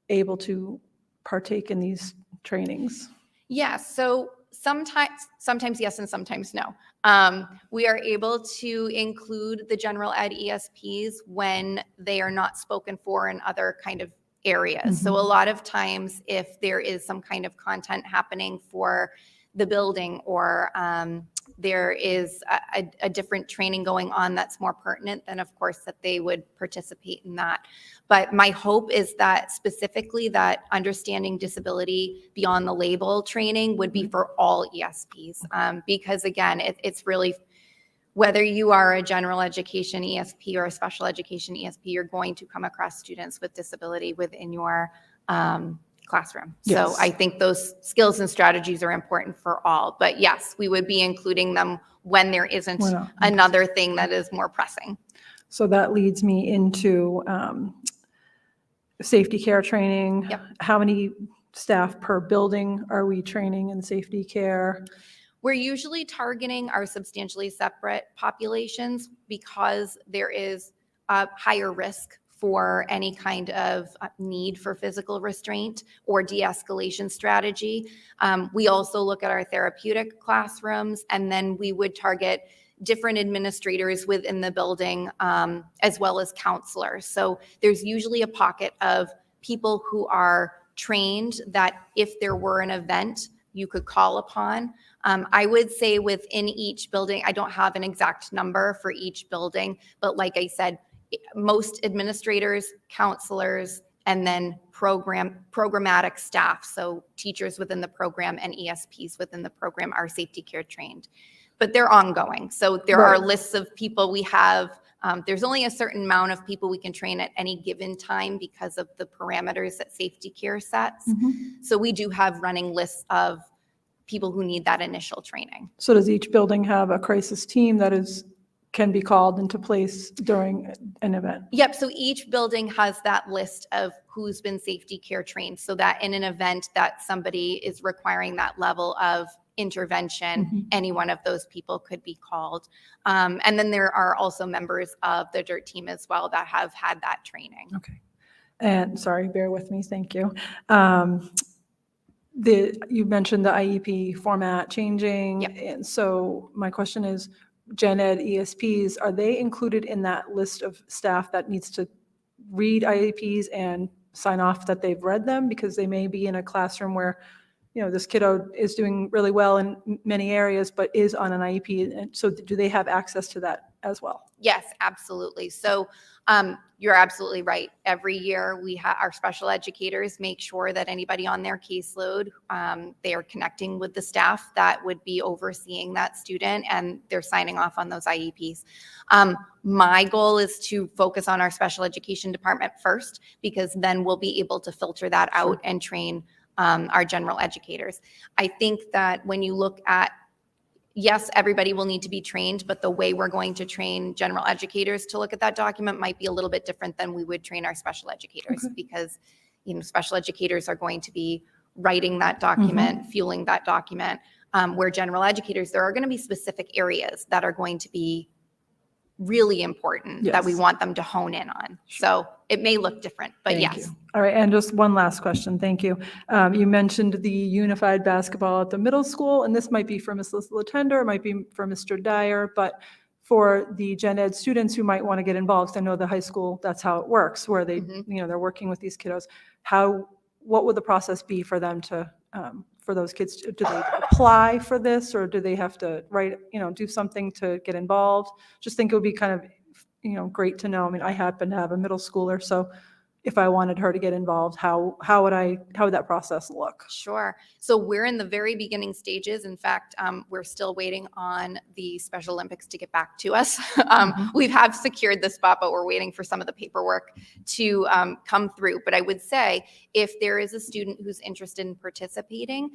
able to partake in these trainings? Yes, so sometimes yes and sometimes no. We are able to include the general ed ESPs when they are not spoken for in other kind of areas. So a lot of times if there is some kind of content happening for the building or there is a different training going on that's more pertinent, then of course that they would participate in that. But my hope is that specifically that understanding disability beyond the label training would be for all ESPs. Because again, it's really, whether you are a general education ESP or a special education ESP, you're going to come across students with disability within your classroom. Yes. So I think those skills and strategies are important for all. But yes, we would be including them when there isn't When not. another thing that is more pressing. So that leads me into safety care training. Yep. How many staff per building are we training in safety care? We're usually targeting our substantially separate populations because there is a higher risk for any kind of need for physical restraint or de-escalation strategy. We also look at our therapeutic classrooms, and then we would target different administrators within the building, as well as counselors. So there's usually a pocket of people who are trained that if there were an event, you could call upon. I would say within each building, I don't have an exact number for each building, but like I said, most administrators, counselors, and then programmatic staff, so teachers within the program and ESPs within the program are safety care trained. But they're ongoing. So there are Right. lists of people we have. There's only a certain amount of people we can train at any given time because of the parameters that safety care sets. So we do have running lists of people who need that initial training. So does each building have a crisis team that can be called into place during an event? Yep, so each building has that list of who's been safety care trained, so that in an event that somebody is requiring that level of intervention, any one of those people could be called. And then there are also members of the DIRT team as well that have had that training. Okay. And sorry, bear with me, thank you. You mentioned the IEP format changing. Yep. And so my question is, Gen Ed ESPs, are they included in that list of staff that needs to read IEPs and sign off that they've read them? Because they may be in a classroom where, this kiddo is doing really well in many areas, but is on an IEP. And so do they have access to that as well? Yes, absolutely. So you're absolutely right. Every year our special educators make sure that anybody on their caseload, they are connecting with the staff that would be overseeing that student, and they're signing off on those IEPs. My goal is to focus on our special education department first, because then we'll be able to filter that out and train our general educators. I think that when you look at, yes, everybody will need to be trained, but the way we're going to train general educators to look at that document might be a little bit different than we would train our special educators, because special educators are going to be writing that document, fueling that document, where general educators, there are going to be specific areas that are going to be really important that we Yes. want them to hone in on. So it may look different, but Thank yes. you. All right, and just one last question, thank you. You mentioned the unified basketball at the middle school, and this might be for Ms. Latender, it might be for Mr. Dyer, but for the Gen Ed students who might want to get involved, 'cause I know the high school, that's how it works, where they, they're working with these kiddos. What would the process be for them to, for those kids? Do they apply for this, or do they have to write, do something to get involved? Just think it would be kind of, great to know. I mean, I happen to have a middle schooler, so, if I wanted her to get involved, how would that process look? Sure. So we're in the very beginning stages. In fact, we're still waiting on the Special Olympics to get back to us. We have secured the spot, but we're waiting for some of the paperwork to come through. But I would say if there is a student who's interested in participating,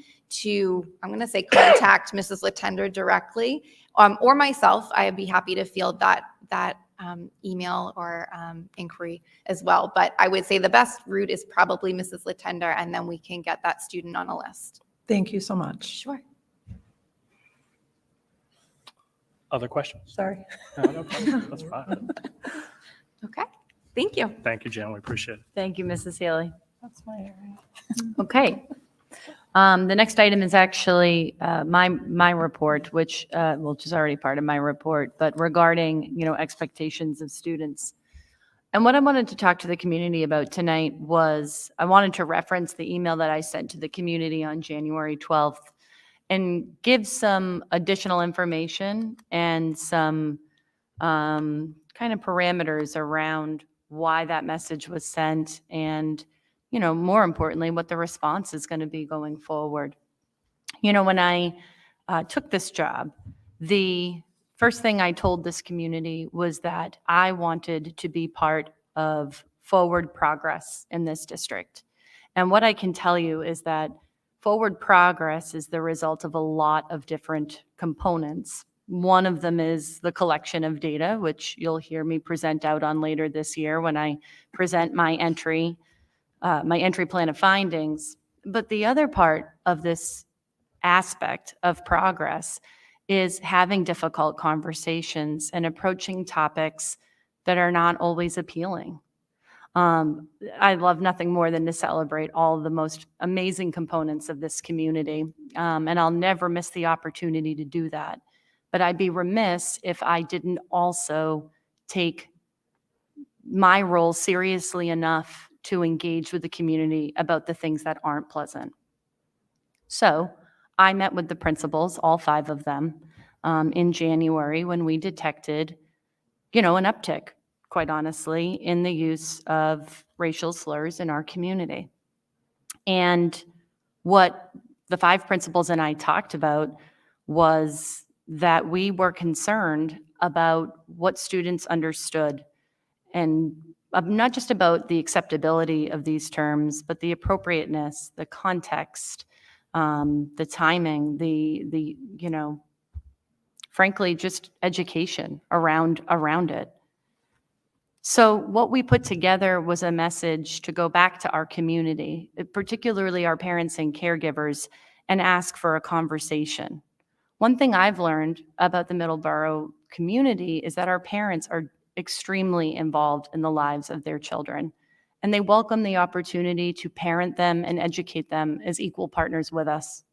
I'm going to say contact Mrs. Latender directly or myself. I'd be happy to field that email or inquiry as well. But I would say the best route is probably Mrs. Latender, and then we can get that student on a list. Thank you so much. Sure. Other questions? Sorry. No problem. That's fine. Okay. Thank you. Thank you, Jan. We appreciate it. Thank you, Mrs. Haley. That's my area. Okay. The next item is actually my report, which is already part of my report, but regarding, expectations of students. And what I wanted to talk to the community about tonight was I wanted to reference the email that I sent to the community on January 12th and give some additional information and some kind of parameters around why that message was sent and more importantly, what the response is going to be going forward. When I took this job, the first thing I told this community was that I wanted to be part of forward progress in this district. And what I can tell you is that forward progress is the result of a lot of different components. One of them is the collection of data, which you'll hear me present out on later this year when I present my entry plan of findings. But the other part of this aspect of progress is having difficult conversations and approaching topics that are not always appealing. I love nothing more than to celebrate all of the most amazing components of this community, and I'll never miss the opportunity to do that. But I'd be remiss if I didn't also take my role seriously enough to engage with the community about the things that aren't pleasant. So I met with the principals, all 5 of them, in January when we detected, an uptick, quite honestly, in the use of racial slurs in our community. And what the 5 principals and I talked about was that we were concerned about what students understood and not just about the acceptability of these terms, but the appropriateness, the context, the timing, the frankly, just education around it. So what we put together was a message to go back to our community, particularly our parents and caregivers, and ask for a conversation. One thing I've learned about the Middleborough community is that our parents are extremely involved in the lives of their children, and they welcome the opportunity to parent them and educate them as equal partners with us.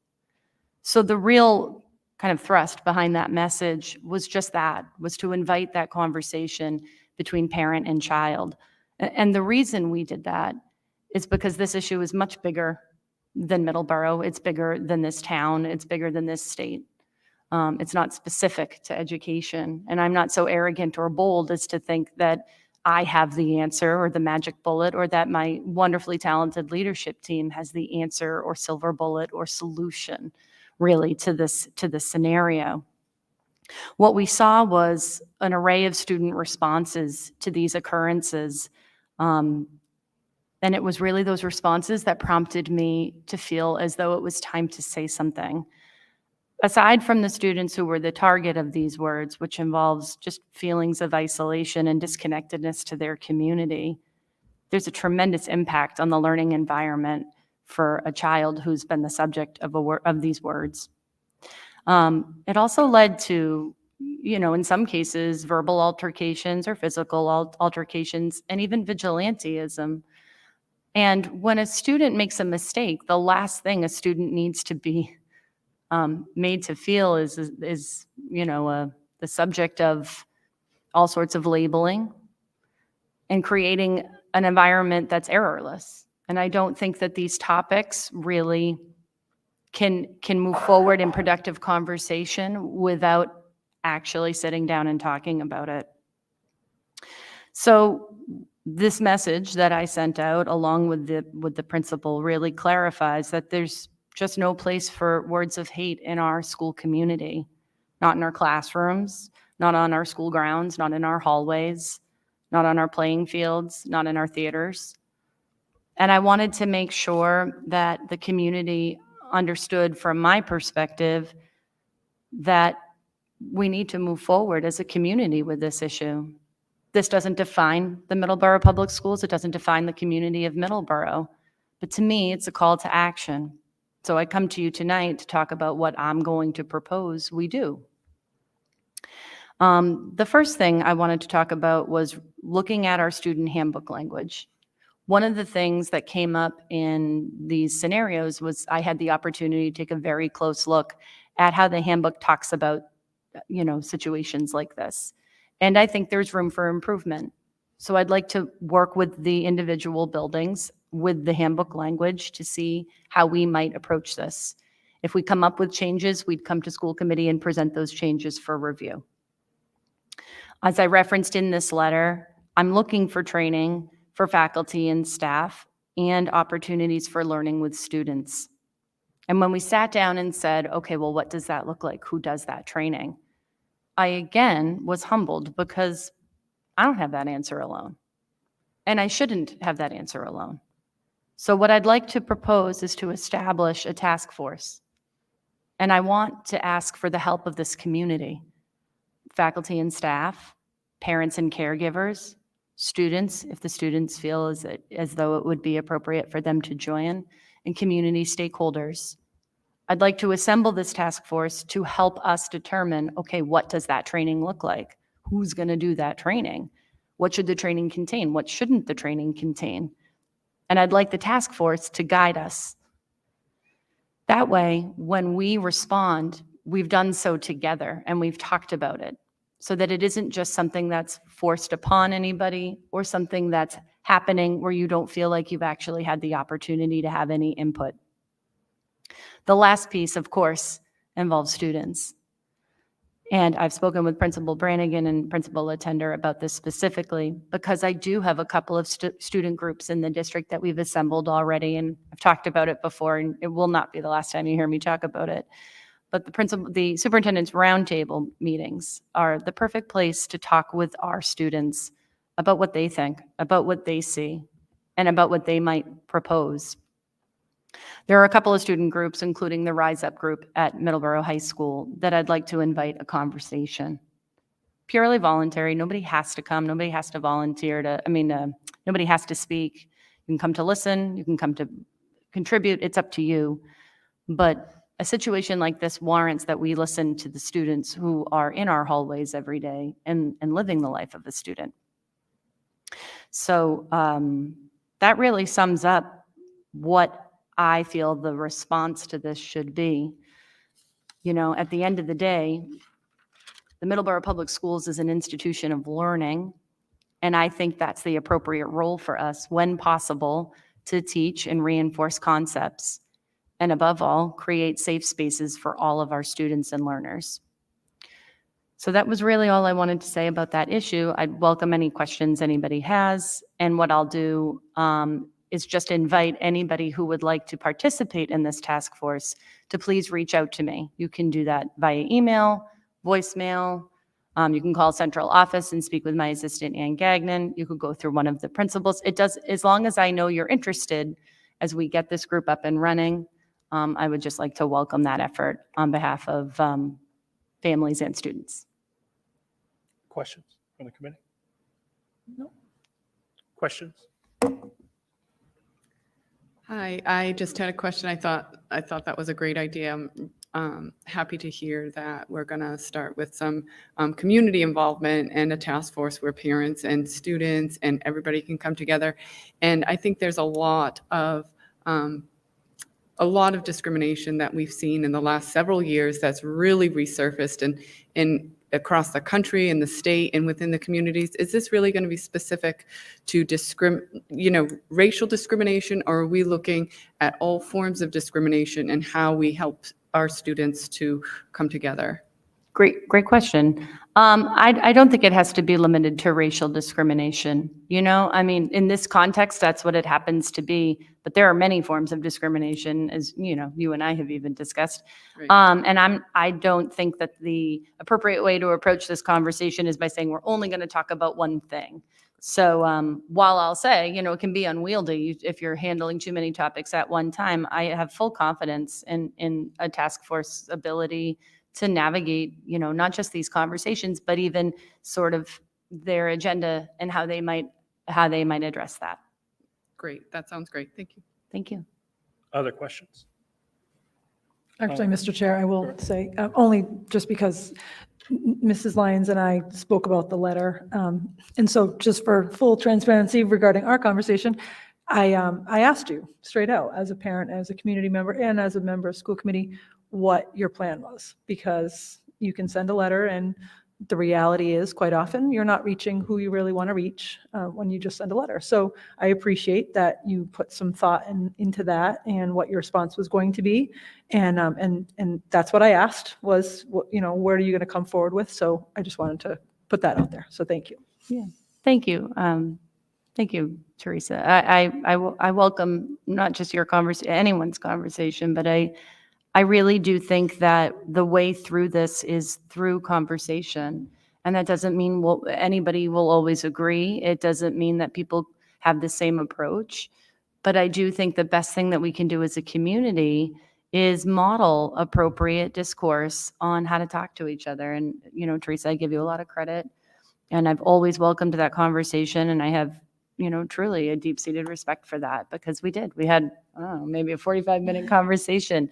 So the real kind of thrust behind that message was just that, was to invite that conversation between parent and child. And the reason we did that is because this issue is much bigger than Middleborough. It's bigger than this town. It's bigger than this state. It's not specific to education. And I'm not so arrogant or bold as to think that I have the answer or the magic bullet, or that my wonderfully talented leadership team has the answer or silver bullet or solution really to this scenario. What we saw was an array of student responses to these occurrences. And it was really those responses that prompted me to feel as though it was time to say something. Aside from the students who were the target of these words, which involves just feelings of isolation and disconnectedness to their community, there's a tremendous impact on the learning environment for a child who's been the subject of these words. It also led to, in some cases, verbal altercations or physical altercations, and even vigilantism. And when a student makes a mistake, the last thing a student needs to be made to feel is the subject of all sorts of labeling and creating an environment that's errorless. And I don't think that these topics really can move forward in productive conversation without actually sitting down and talking about it. So This message that I sent out, along with the principal, really clarifies that there's just no place for words of hate in our school community, not in our classrooms, not on our school grounds, not in our hallways, not on our playing fields, not in our theaters. And I wanted to make sure that the community understood from my perspective that we need to move forward as a community with this issue. This doesn't define the Middleborough Public Schools. It doesn't define the community of Middleborough. But to me, it's a call to action. So I come to you tonight to talk about what I'm going to propose we do. The first thing I wanted to talk about was looking at our student handbook language. One of the things that came up in these scenarios was I had the opportunity to take a very close look at how the handbook talks about, situations like this. And I think there's room for improvement. So I'd like to work with the individual buildings with the handbook language to see how we might approach this. If we come up with changes, we'd come to school committee and present those changes for review. As I referenced in this letter, I'm looking for training for faculty and staff and opportunities for learning with students. And when we sat down and said, okay, well, what does that look like? Who does that training? I again was humbled because I don't have that answer alone. And I shouldn't have that answer alone. So what I'd like to propose is to establish a task force. And I want to ask for the help of this community, faculty and staff, parents and caregivers, students, if the students feel as though it would be appropriate for them to join, and community stakeholders. I'd like to assemble this task force to help us determine, okay, what does that training look like? Who's going to do that training? What should the training contain? What shouldn't the training contain? And I'd like the task force to guide us. That way, when we respond, we've done so together and we've talked about it, so that it isn't just something that's forced upon anybody or something that's happening where you don't feel like you've actually had the opportunity to have any input. The last piece, of course, involves students. And I've spoken with Principal Brannigan and Principal Latender about this specifically because I do have a couple of student groups in the district that we've assembled already, and I've talked about it before, and it will not be the last time you hear me talk about it. But the superintendent's roundtable meetings are the perfect place to talk with our students about what they think, about what they see, and about what they might propose. There are a couple of student groups, including the Rise Up group at Middleborough High School, that I'd like to invite a conversation. Purely voluntary. Nobody has to come. Nobody has to volunteer nobody has to speak. You can come to listen. You can come to contribute. It's up to you. But a situation like this warrants that we listen to the students who are in our hallways every day and living the life of a student. So that really sums up what I feel the response to this should be. At the end of the day, the Middleborough Public Schools is an institution of learning, and I think that's the appropriate role for us when possible to teach and reinforce concepts, and above all, create safe spaces for all of our students and learners. So that was really all I wanted to say about that issue. I'd welcome any questions anybody has, and what I'll do is just invite anybody who would like to participate in this task force to please reach out to me. You can do that via email, voicemail. You can call central office and speak with my assistant, Ann Gagnon. You could go through one of the principals. It does, as long as I know you're interested as we get this group up and running, I would just like to welcome that effort on behalf of families and students. Questions from the committee? No. Questions? Hi, I just had a question. I thought that was a great idea. I'm happy to hear that we're going to start with some community involvement and a task force where parents and students and everybody can come together. And I think there's a lot of discrimination that we've seen in the last several years that's really resurfaced and across the country and the state and within the communities. Is this really going to be specific to racial discrimination, or are we looking at all forms of discrimination and how we help our students to come together? Great question. I don't think it has to be limited to racial discrimination. You know, I mean, in this context, that's what it happens to be. But there are many forms of discrimination, as you know, you and I have even discussed. Right. And I don't think that the appropriate way to approach this conversation is by saying we're only going to talk about one thing. So while I'll say, you know, it can be unwieldy if you're handling too many topics at one time, I have full confidence in a task force ability to navigate, you know, not just these conversations, but even sort of their agenda and how they might address that. Great. That sounds great. Thank you. Thank you. Other questions? Actually, Mr. Chair, I will say, only just because Mrs. Lyons and I spoke about the letter. And so just for full transparency regarding our conversation, I asked you straight out as a parent, as a community member, and as a member of school committee, what your plan was, because you can send a letter and the reality is quite often you're not reaching who you really want to reach when you just send a letter. So I appreciate that you put some thought into that and what your response was going to be. And that's what I asked was, you know, where are you going to come forward with? So I just wanted to put that out there. So thank you. Yeah. Thank you. Thank you, Teresa. I welcome not just your conversation, anyone's conversation, but I really do think that the way through this is through conversation. And that doesn't mean anybody will always agree. It doesn't mean that people have the same approach. But I do think the best thing that we can do as a community is model appropriate discourse on how to talk to each other. And, you know, Teresa, I give you a lot of credit. And I've always welcomed that conversation. And I have, you know, truly a deep-seated respect for that because we had, I don't know, maybe a 45-minute conversation.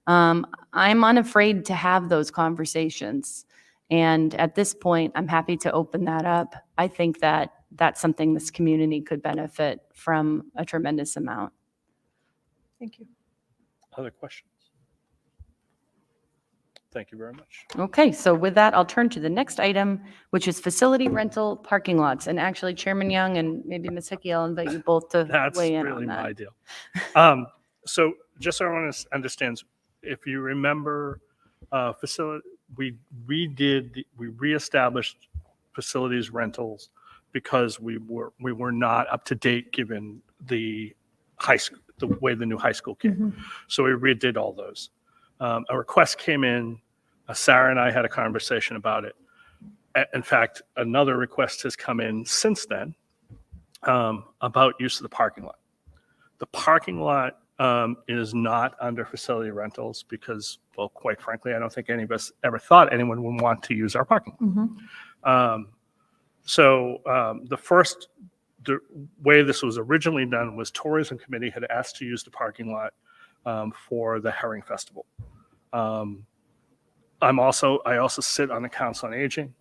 I'm unafraid to have those conversations. And at this point, I'm happy to open that up. I think that that's something this community could benefit from a tremendous amount. Thank you. Other questions? Thank you very much. Okay, so with that, I'll turn to the next item, which is facility rental parking lots. And actually, Chairman Young and maybe Ms. Hickey, I'll invite you both to That's weigh in really on my that. deal. So just so everyone understands, if you remember, facility, we reestablished facilities rentals because we were not up to date given the high school, the way the new high school came. So we redid all those. A request came in. Sarah and I had a conversation about it. In fact, another request has come in since then about use of the parking lot. The parking lot is not under facility rentals because, well, quite frankly, I don't think any of us ever thought anyone would want to use our parking lot. The way this was originally done was Tourism Committee had asked to use the parking lot for the Herring Festival. I also sit on the Council on Aging.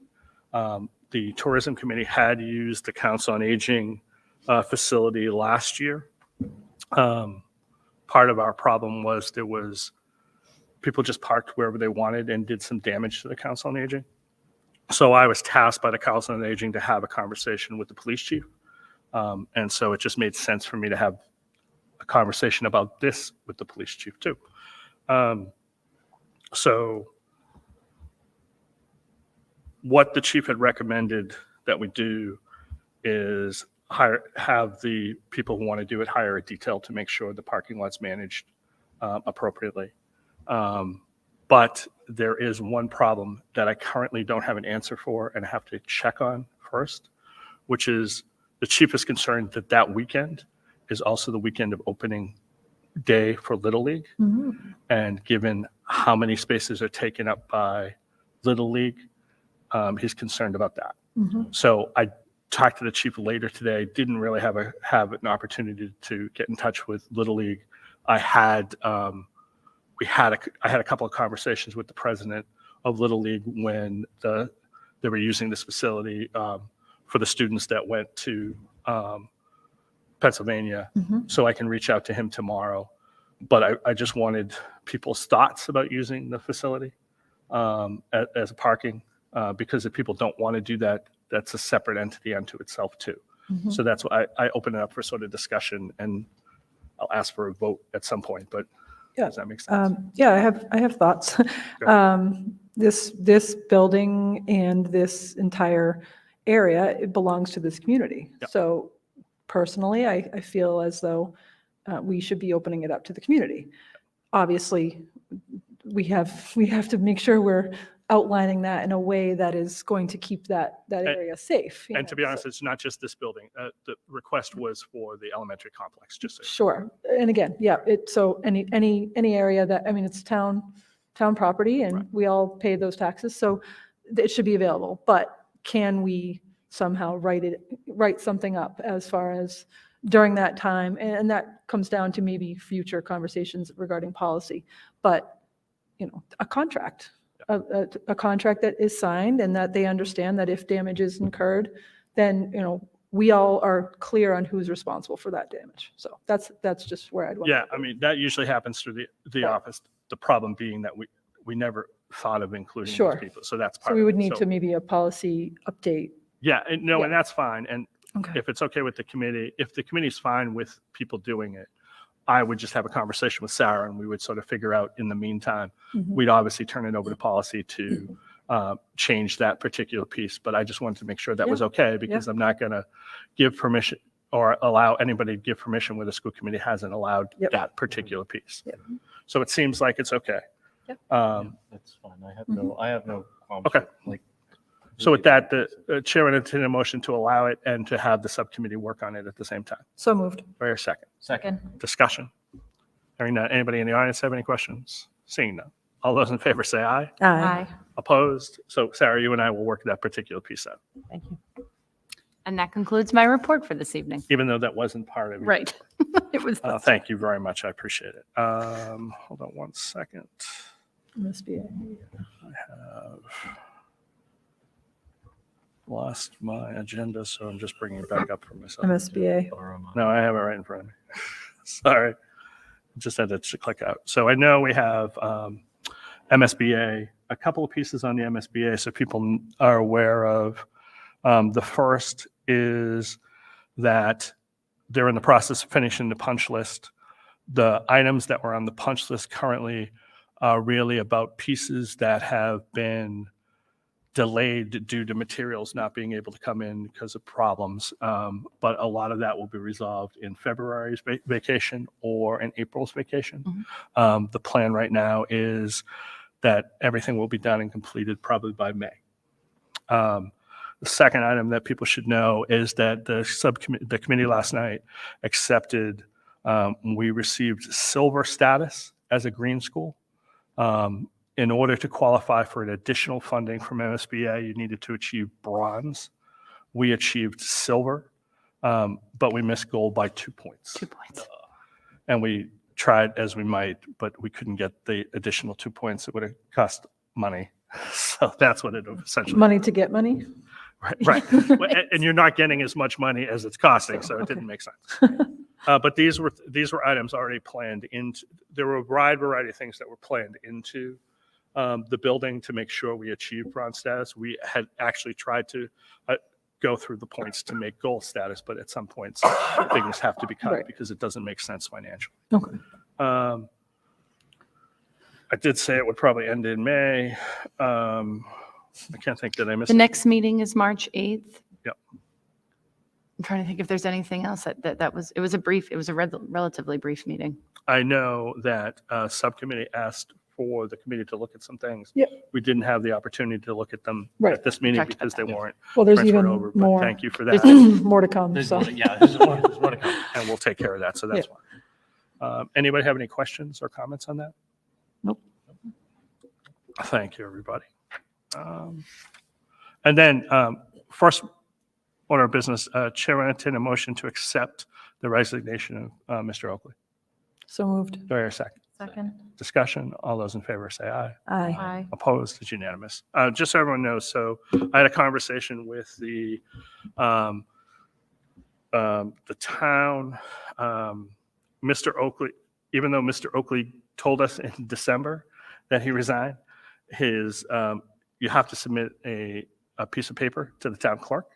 The Tourism Committee had used the Council on Aging facility last year. Part of our problem was there was people just parked wherever they wanted and did some damage to the Council on Aging. So I was tasked by the Council on Aging to have a conversation with the police chief. And so it just made sense for me to have a conversation about this with the police chief too. So what the chief had recommended that we do is have the people who want to do it hire a detail to make sure the parking lot's managed appropriately. But there is one problem that I currently don't have an answer for and have to check on first, which is the chief is concerned that that weekend is also the weekend of opening day for Little League. And given how many spaces are taken up by Little League, he's concerned about that. So I talked to the chief later today, didn't really have an opportunity to get in touch with Little League. I had a couple of conversations with the president of Little League when they were using this facility for the students that went to Pennsylvania. So I can reach out to him tomorrow. But I just wanted people's thoughts about using the facility as a parking, because if people don't want to do that, that's a separate entity unto itself too. So that's why I open it up for sort of discussion, and I'll ask for a vote at some point, but Yeah. does that make sense? Yeah, I have thoughts. this building and this entire area, it belongs to this community. Yep. So personally, I feel as though we should be opening it up to the community. Obviously, we have to make sure we're outlining that in a way that is going to keep that area safe. you And know, to be honest, so- it's not just this building. The request was for the elementary complex, just so. Sure. And again, yeah, so any area that, I mean, it's town property Right. and we all pay those taxes, so it should be available. But can we somehow write something up as far as during that time? And that comes down to maybe future conversations regarding policy. But, a contract, a contract that is signed and that they understand that if damage is incurred, then, we all are clear on who's responsible for that damage. So that's just where I'd want. Yeah, I mean, that usually happens through the Right. office. The problem being that we never thought of including Sure. those people. So that's part So of we it. would need So- to maybe a policy update. Yeah, no, and Yeah. that's fine. And Okay. if it's okay with the committee, if the committee's fine with people doing it, I would just have a conversation with Sarah and we would sort of figure out in the meantime. Mhm. We'd obviously turn it over to policy to change that particular piece, but I just wanted to make sure that was okay because I'm not going to give permission or allow anybody to give permission where the school committee hasn't allowed Yep. that particular piece. Yep. So it seems like it's okay. Yep. That's fine. I have no qualms. Okay. Like, So with that, the chair would entertain a motion to allow it and to have the subcommittee work on it at the same time. So moved. Wait a second. Second. Discussion. Hearing none. Anybody in the audience have any questions? Seeing none. All those in favor say aye. Aye. Opposed? So Sarah, you and I will work that particular piece out, Thank you. And that concludes my report for this evening. even though that wasn't part of it. Right. It was. Thank you very much. I appreciate it. Hold on one second. MSBA. Have lost my agenda, so I'm just bringing it back up for myself. MSBA. No, I have it right in front of me. Sorry. Just had to click out. So I know we have MSBA, a couple of pieces on the MSBA, so people are aware of. The first is that they're in the process of finishing the punch list. The items that were on the punch list currently are really about pieces that have been delayed due to materials not being able to come in because of problems. But a lot of that will be resolved in February's vacation or in April's vacation. The plan right now is that everything will be done and completed probably by May. The second item that people should know is that the committee last night accepted, we received silver status as a green school. In order to qualify for an additional funding from MSBA, you needed to achieve bronze. We achieved silver, but we missed gold by 2 points. 2 points. And we tried as we might, but we couldn't get the additional 2 points. It would have cost money. So that's what it essentially. Money to get money? Right. Well, and you're not getting as much money as it's costing, so it didn't make sense. But these were items already planned into. There were a wide variety of things that were planned into the building to make sure we achieved bronze status. We had actually tried to go through the points to make gold status, but at some points things have to be cut Right. because it doesn't make sense financially. Okay. I did say it would probably end in May. I can't think that I missed. The next meeting is March 8th. Yep. I'm trying to think if there's anything else that was, it was a relatively brief meeting. I know that subcommittee asked for the committee to look at some things. Yep. We didn't have the opportunity to look at them Right. at this meeting Talked about because they that. weren't Well, there's transferred even over, but more. thank you for There's that. more to come, There's so. more to come. And we'll take care of that, so that's fine. Anybody have any questions or comments on that? Nope. Thank you, everybody. And then first order of business, Chair entertain a motion to accept the resignation of Mr. Oakley. So moved. Do I hear a second? Second. Discussion, all those in favor say aye. Aye. Aye. Opposed, it's unanimous. Just so everyone knows, so I had a conversation with the town, Mr. Oakley, even though Mr. Oakley told us in December that he resigned, you have to submit a piece of paper to the town clerk.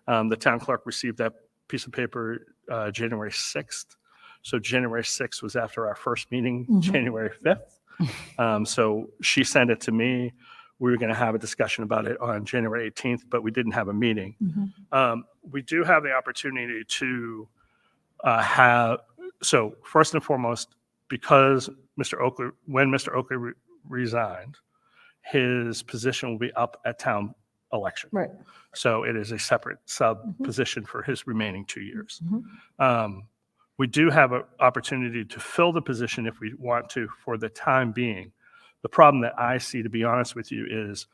The town clerk received that piece of paper January 6th. So January 6th was after our first meeting, Mhm. January 5th. So she sent it to me. We were going to have a discussion about it on January 18th, but we didn't have a meeting. Mhm. We do have the opportunity to so first and foremost, because when Mr. Oakley resigned, his position will be up at town election. Right. So it is a separate sub position for his remaining 2 years. Mhm. We do have an opportunity to fill the position if we want to for the time being. The problem that I see, to be honest with you, is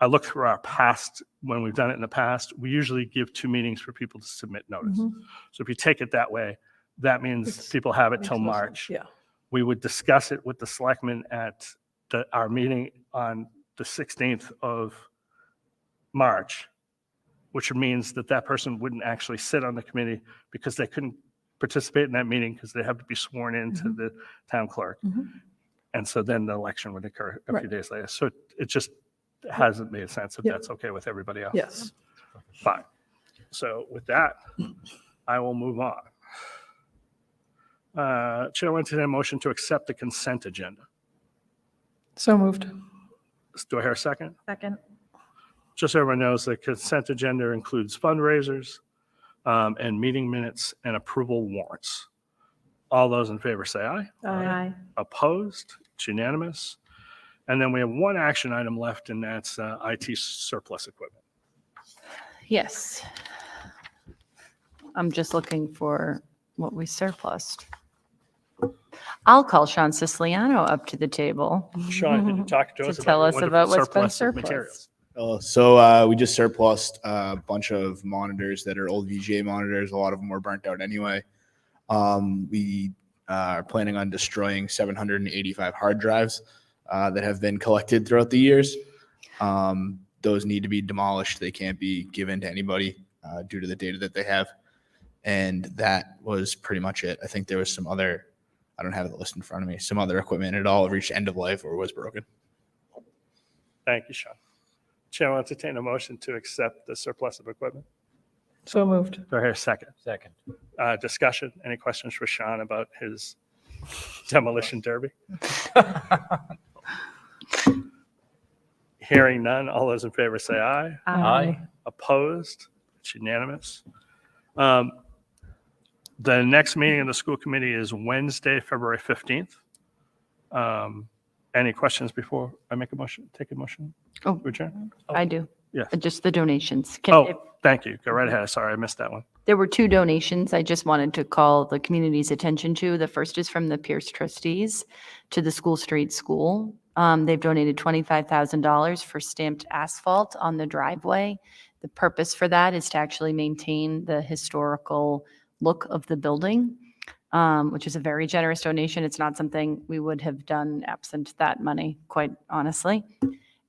I look through our past, when we've done it in the past, we usually give 2 meetings for people to submit notice. Mhm. So if you take it that way, that means It's- people have it Makes till no sense. March. Yeah. We would discuss it with the selectmen at our meeting on the 16th of March, which means that that person wouldn't actually sit on the committee because they couldn't participate in that meeting because they have to be sworn in to the town clerk. Mhm. And so then the election would occur a few Right. days later. So it just hasn't made sense if Yep. that's okay with everybody else. Yes. Fine. So with that, I will move on. Chair will entertain a motion to accept the consent agenda. So moved. Do I hear a second? Second. Just so everyone knows, the consent agenda includes fundraisers and meeting minutes and approval warrants. All those in favor say aye. Aye. Opposed? It's unanimous. And then we have one action item left, and that's IT surplus equipment. Yes. I'm just looking for what we surplused. I'll call Sean Siciliano up to the table. Sean, can you talk to To us tell about us your about wonderful what's been surplus of materials? So we just surplused a bunch of monitors that are old VGA monitors. A lot of them were burnt out anyway. We are planning on destroying 785 hard drives that have been collected throughout the years. Those need to be demolished. They can't be given to anybody due to the data that they have. And that was pretty much it. I think there was some other, I don't have the list in front of me, some other equipment. It all reached end of life or was broken. Thank you, Sean. Chair will entertain a motion to accept the surplus of equipment. So moved. Do I hear a second? Second. Discussion? Any questions for Sean about his demolition derby? Hearing none. All those in favor say aye. Aye. Opposed? It's unanimous. The next meeting of the school committee is Wednesday, February 15th. Any questions before I make a motion, take a motion? Oh. Adjourn? I do. Yes. Just the donations. If- Oh, thank you. Go right ahead. Sorry, I missed that one. There were 2 donations I just wanted to call the community's attention to. The first is from the Pierce trustees to the School Street School. They've donated $25,000 for stamped asphalt on the driveway. The purpose for that is to actually maintain the historical look of the building, which is a very generous donation. It's not something we would have done absent that money, quite honestly.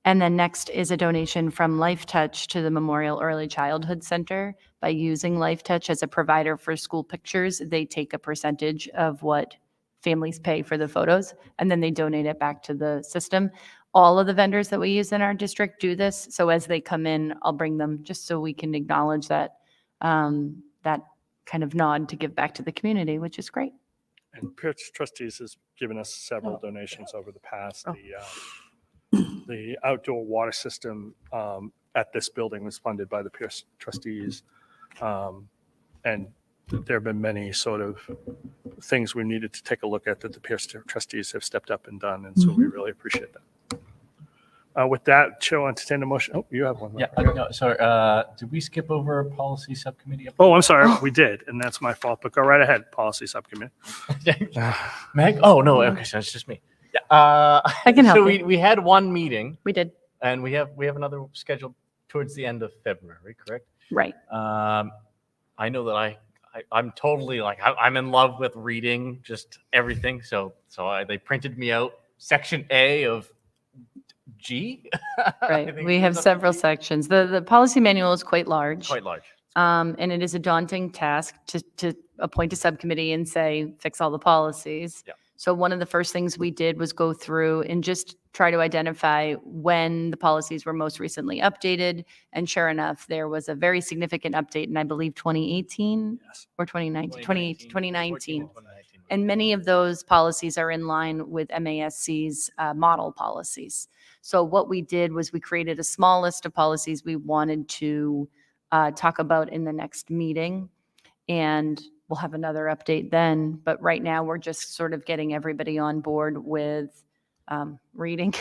And then next is a donation from Life Touch to the Memorial Early Childhood Center. By using Life Touch as a provider for school pictures, they take a percentage of what families pay for the photos, and then they donate it back to the system. All of the vendors that we use in our district do this. So as they come in, I'll bring them just so we can acknowledge that, that kind of nod to give back to the community, which is great. And Pierce Trustees has given us several donations over the past. Oh. The outdoor water system at this building was funded by the Pierce Trustees. And there have been many sort of things we needed to take a look at that the Pierce Trustees have stepped up and done. And so we really appreciate that. With that, Chair will entertain a motion. Oh, you have one. Yeah, no, sorry, did we skip over policy subcommittee? Oh, I'm sorry. We did. And that's my fault. But go right ahead, Policy Subcommittee. Meg? Oh, no, okay, so it's just me. Yeah. I can help So you. we had one meeting We did. and we have another scheduled towards the end of February, correct? Right. I know that I'm totally like, I'm in love with reading just everything. So they printed me out section A of G. I Right. think We it have was up to several G. sections. The policy manual is quite large. Quite large. And it is a daunting task to appoint a subcommittee and say, fix all the policies. Yeah. So one of the first things we did was go through and just try to identify when the policies were most recently updated. And sure enough, there was a very significant update in, I believe, 2018 Yes. or 2019, 2019. 2019. And many of those policies are in line with MASC's model policies. So what we did was we created a small list of policies we wanted to talk about in the next meeting. And we'll have another update then. But right now, we're just sort of getting everybody on board with reading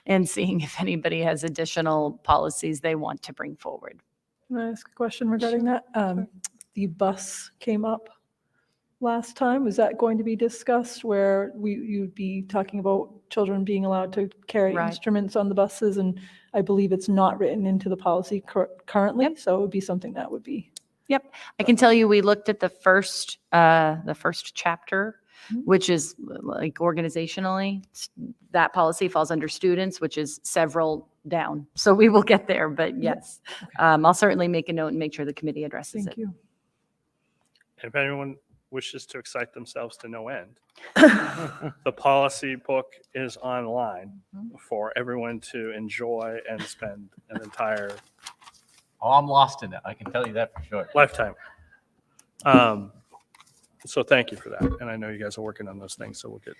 and seeing if anybody has additional policies they want to bring forward. Can I ask a question regarding that? The bus came up last time. Was that going to be discussed where you'd be talking about children being allowed to carry Right. instruments on the buses? And I believe it's not written into the policy currently, so it would be something that would be. Yep. I can tell you, we looked at the first chapter, which is like organizationally, that policy falls under students, which is several down. So we will get there, but yes, I'll certainly make a note and make sure the committee addresses Thank it. you. If anyone wishes to excite themselves to no end, the policy book is online for everyone to enjoy and spend an entire Oh, I'm lost in it. I can tell you that for sure. lifetime. So thank you for that. And I know you guys are working on those things, so we'll get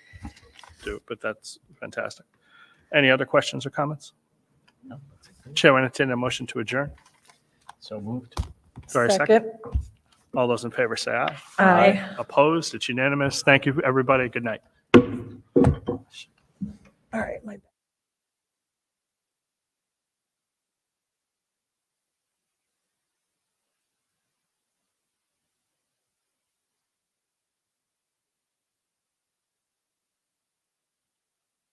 to it, but that's fantastic. Any other questions or comments? No, that's it. Chair, will entertain a motion to adjourn. So moved. Sorry, second. All those in favor say aye. Aye. Opposed? It's unanimous. Thank you, everybody. Good night.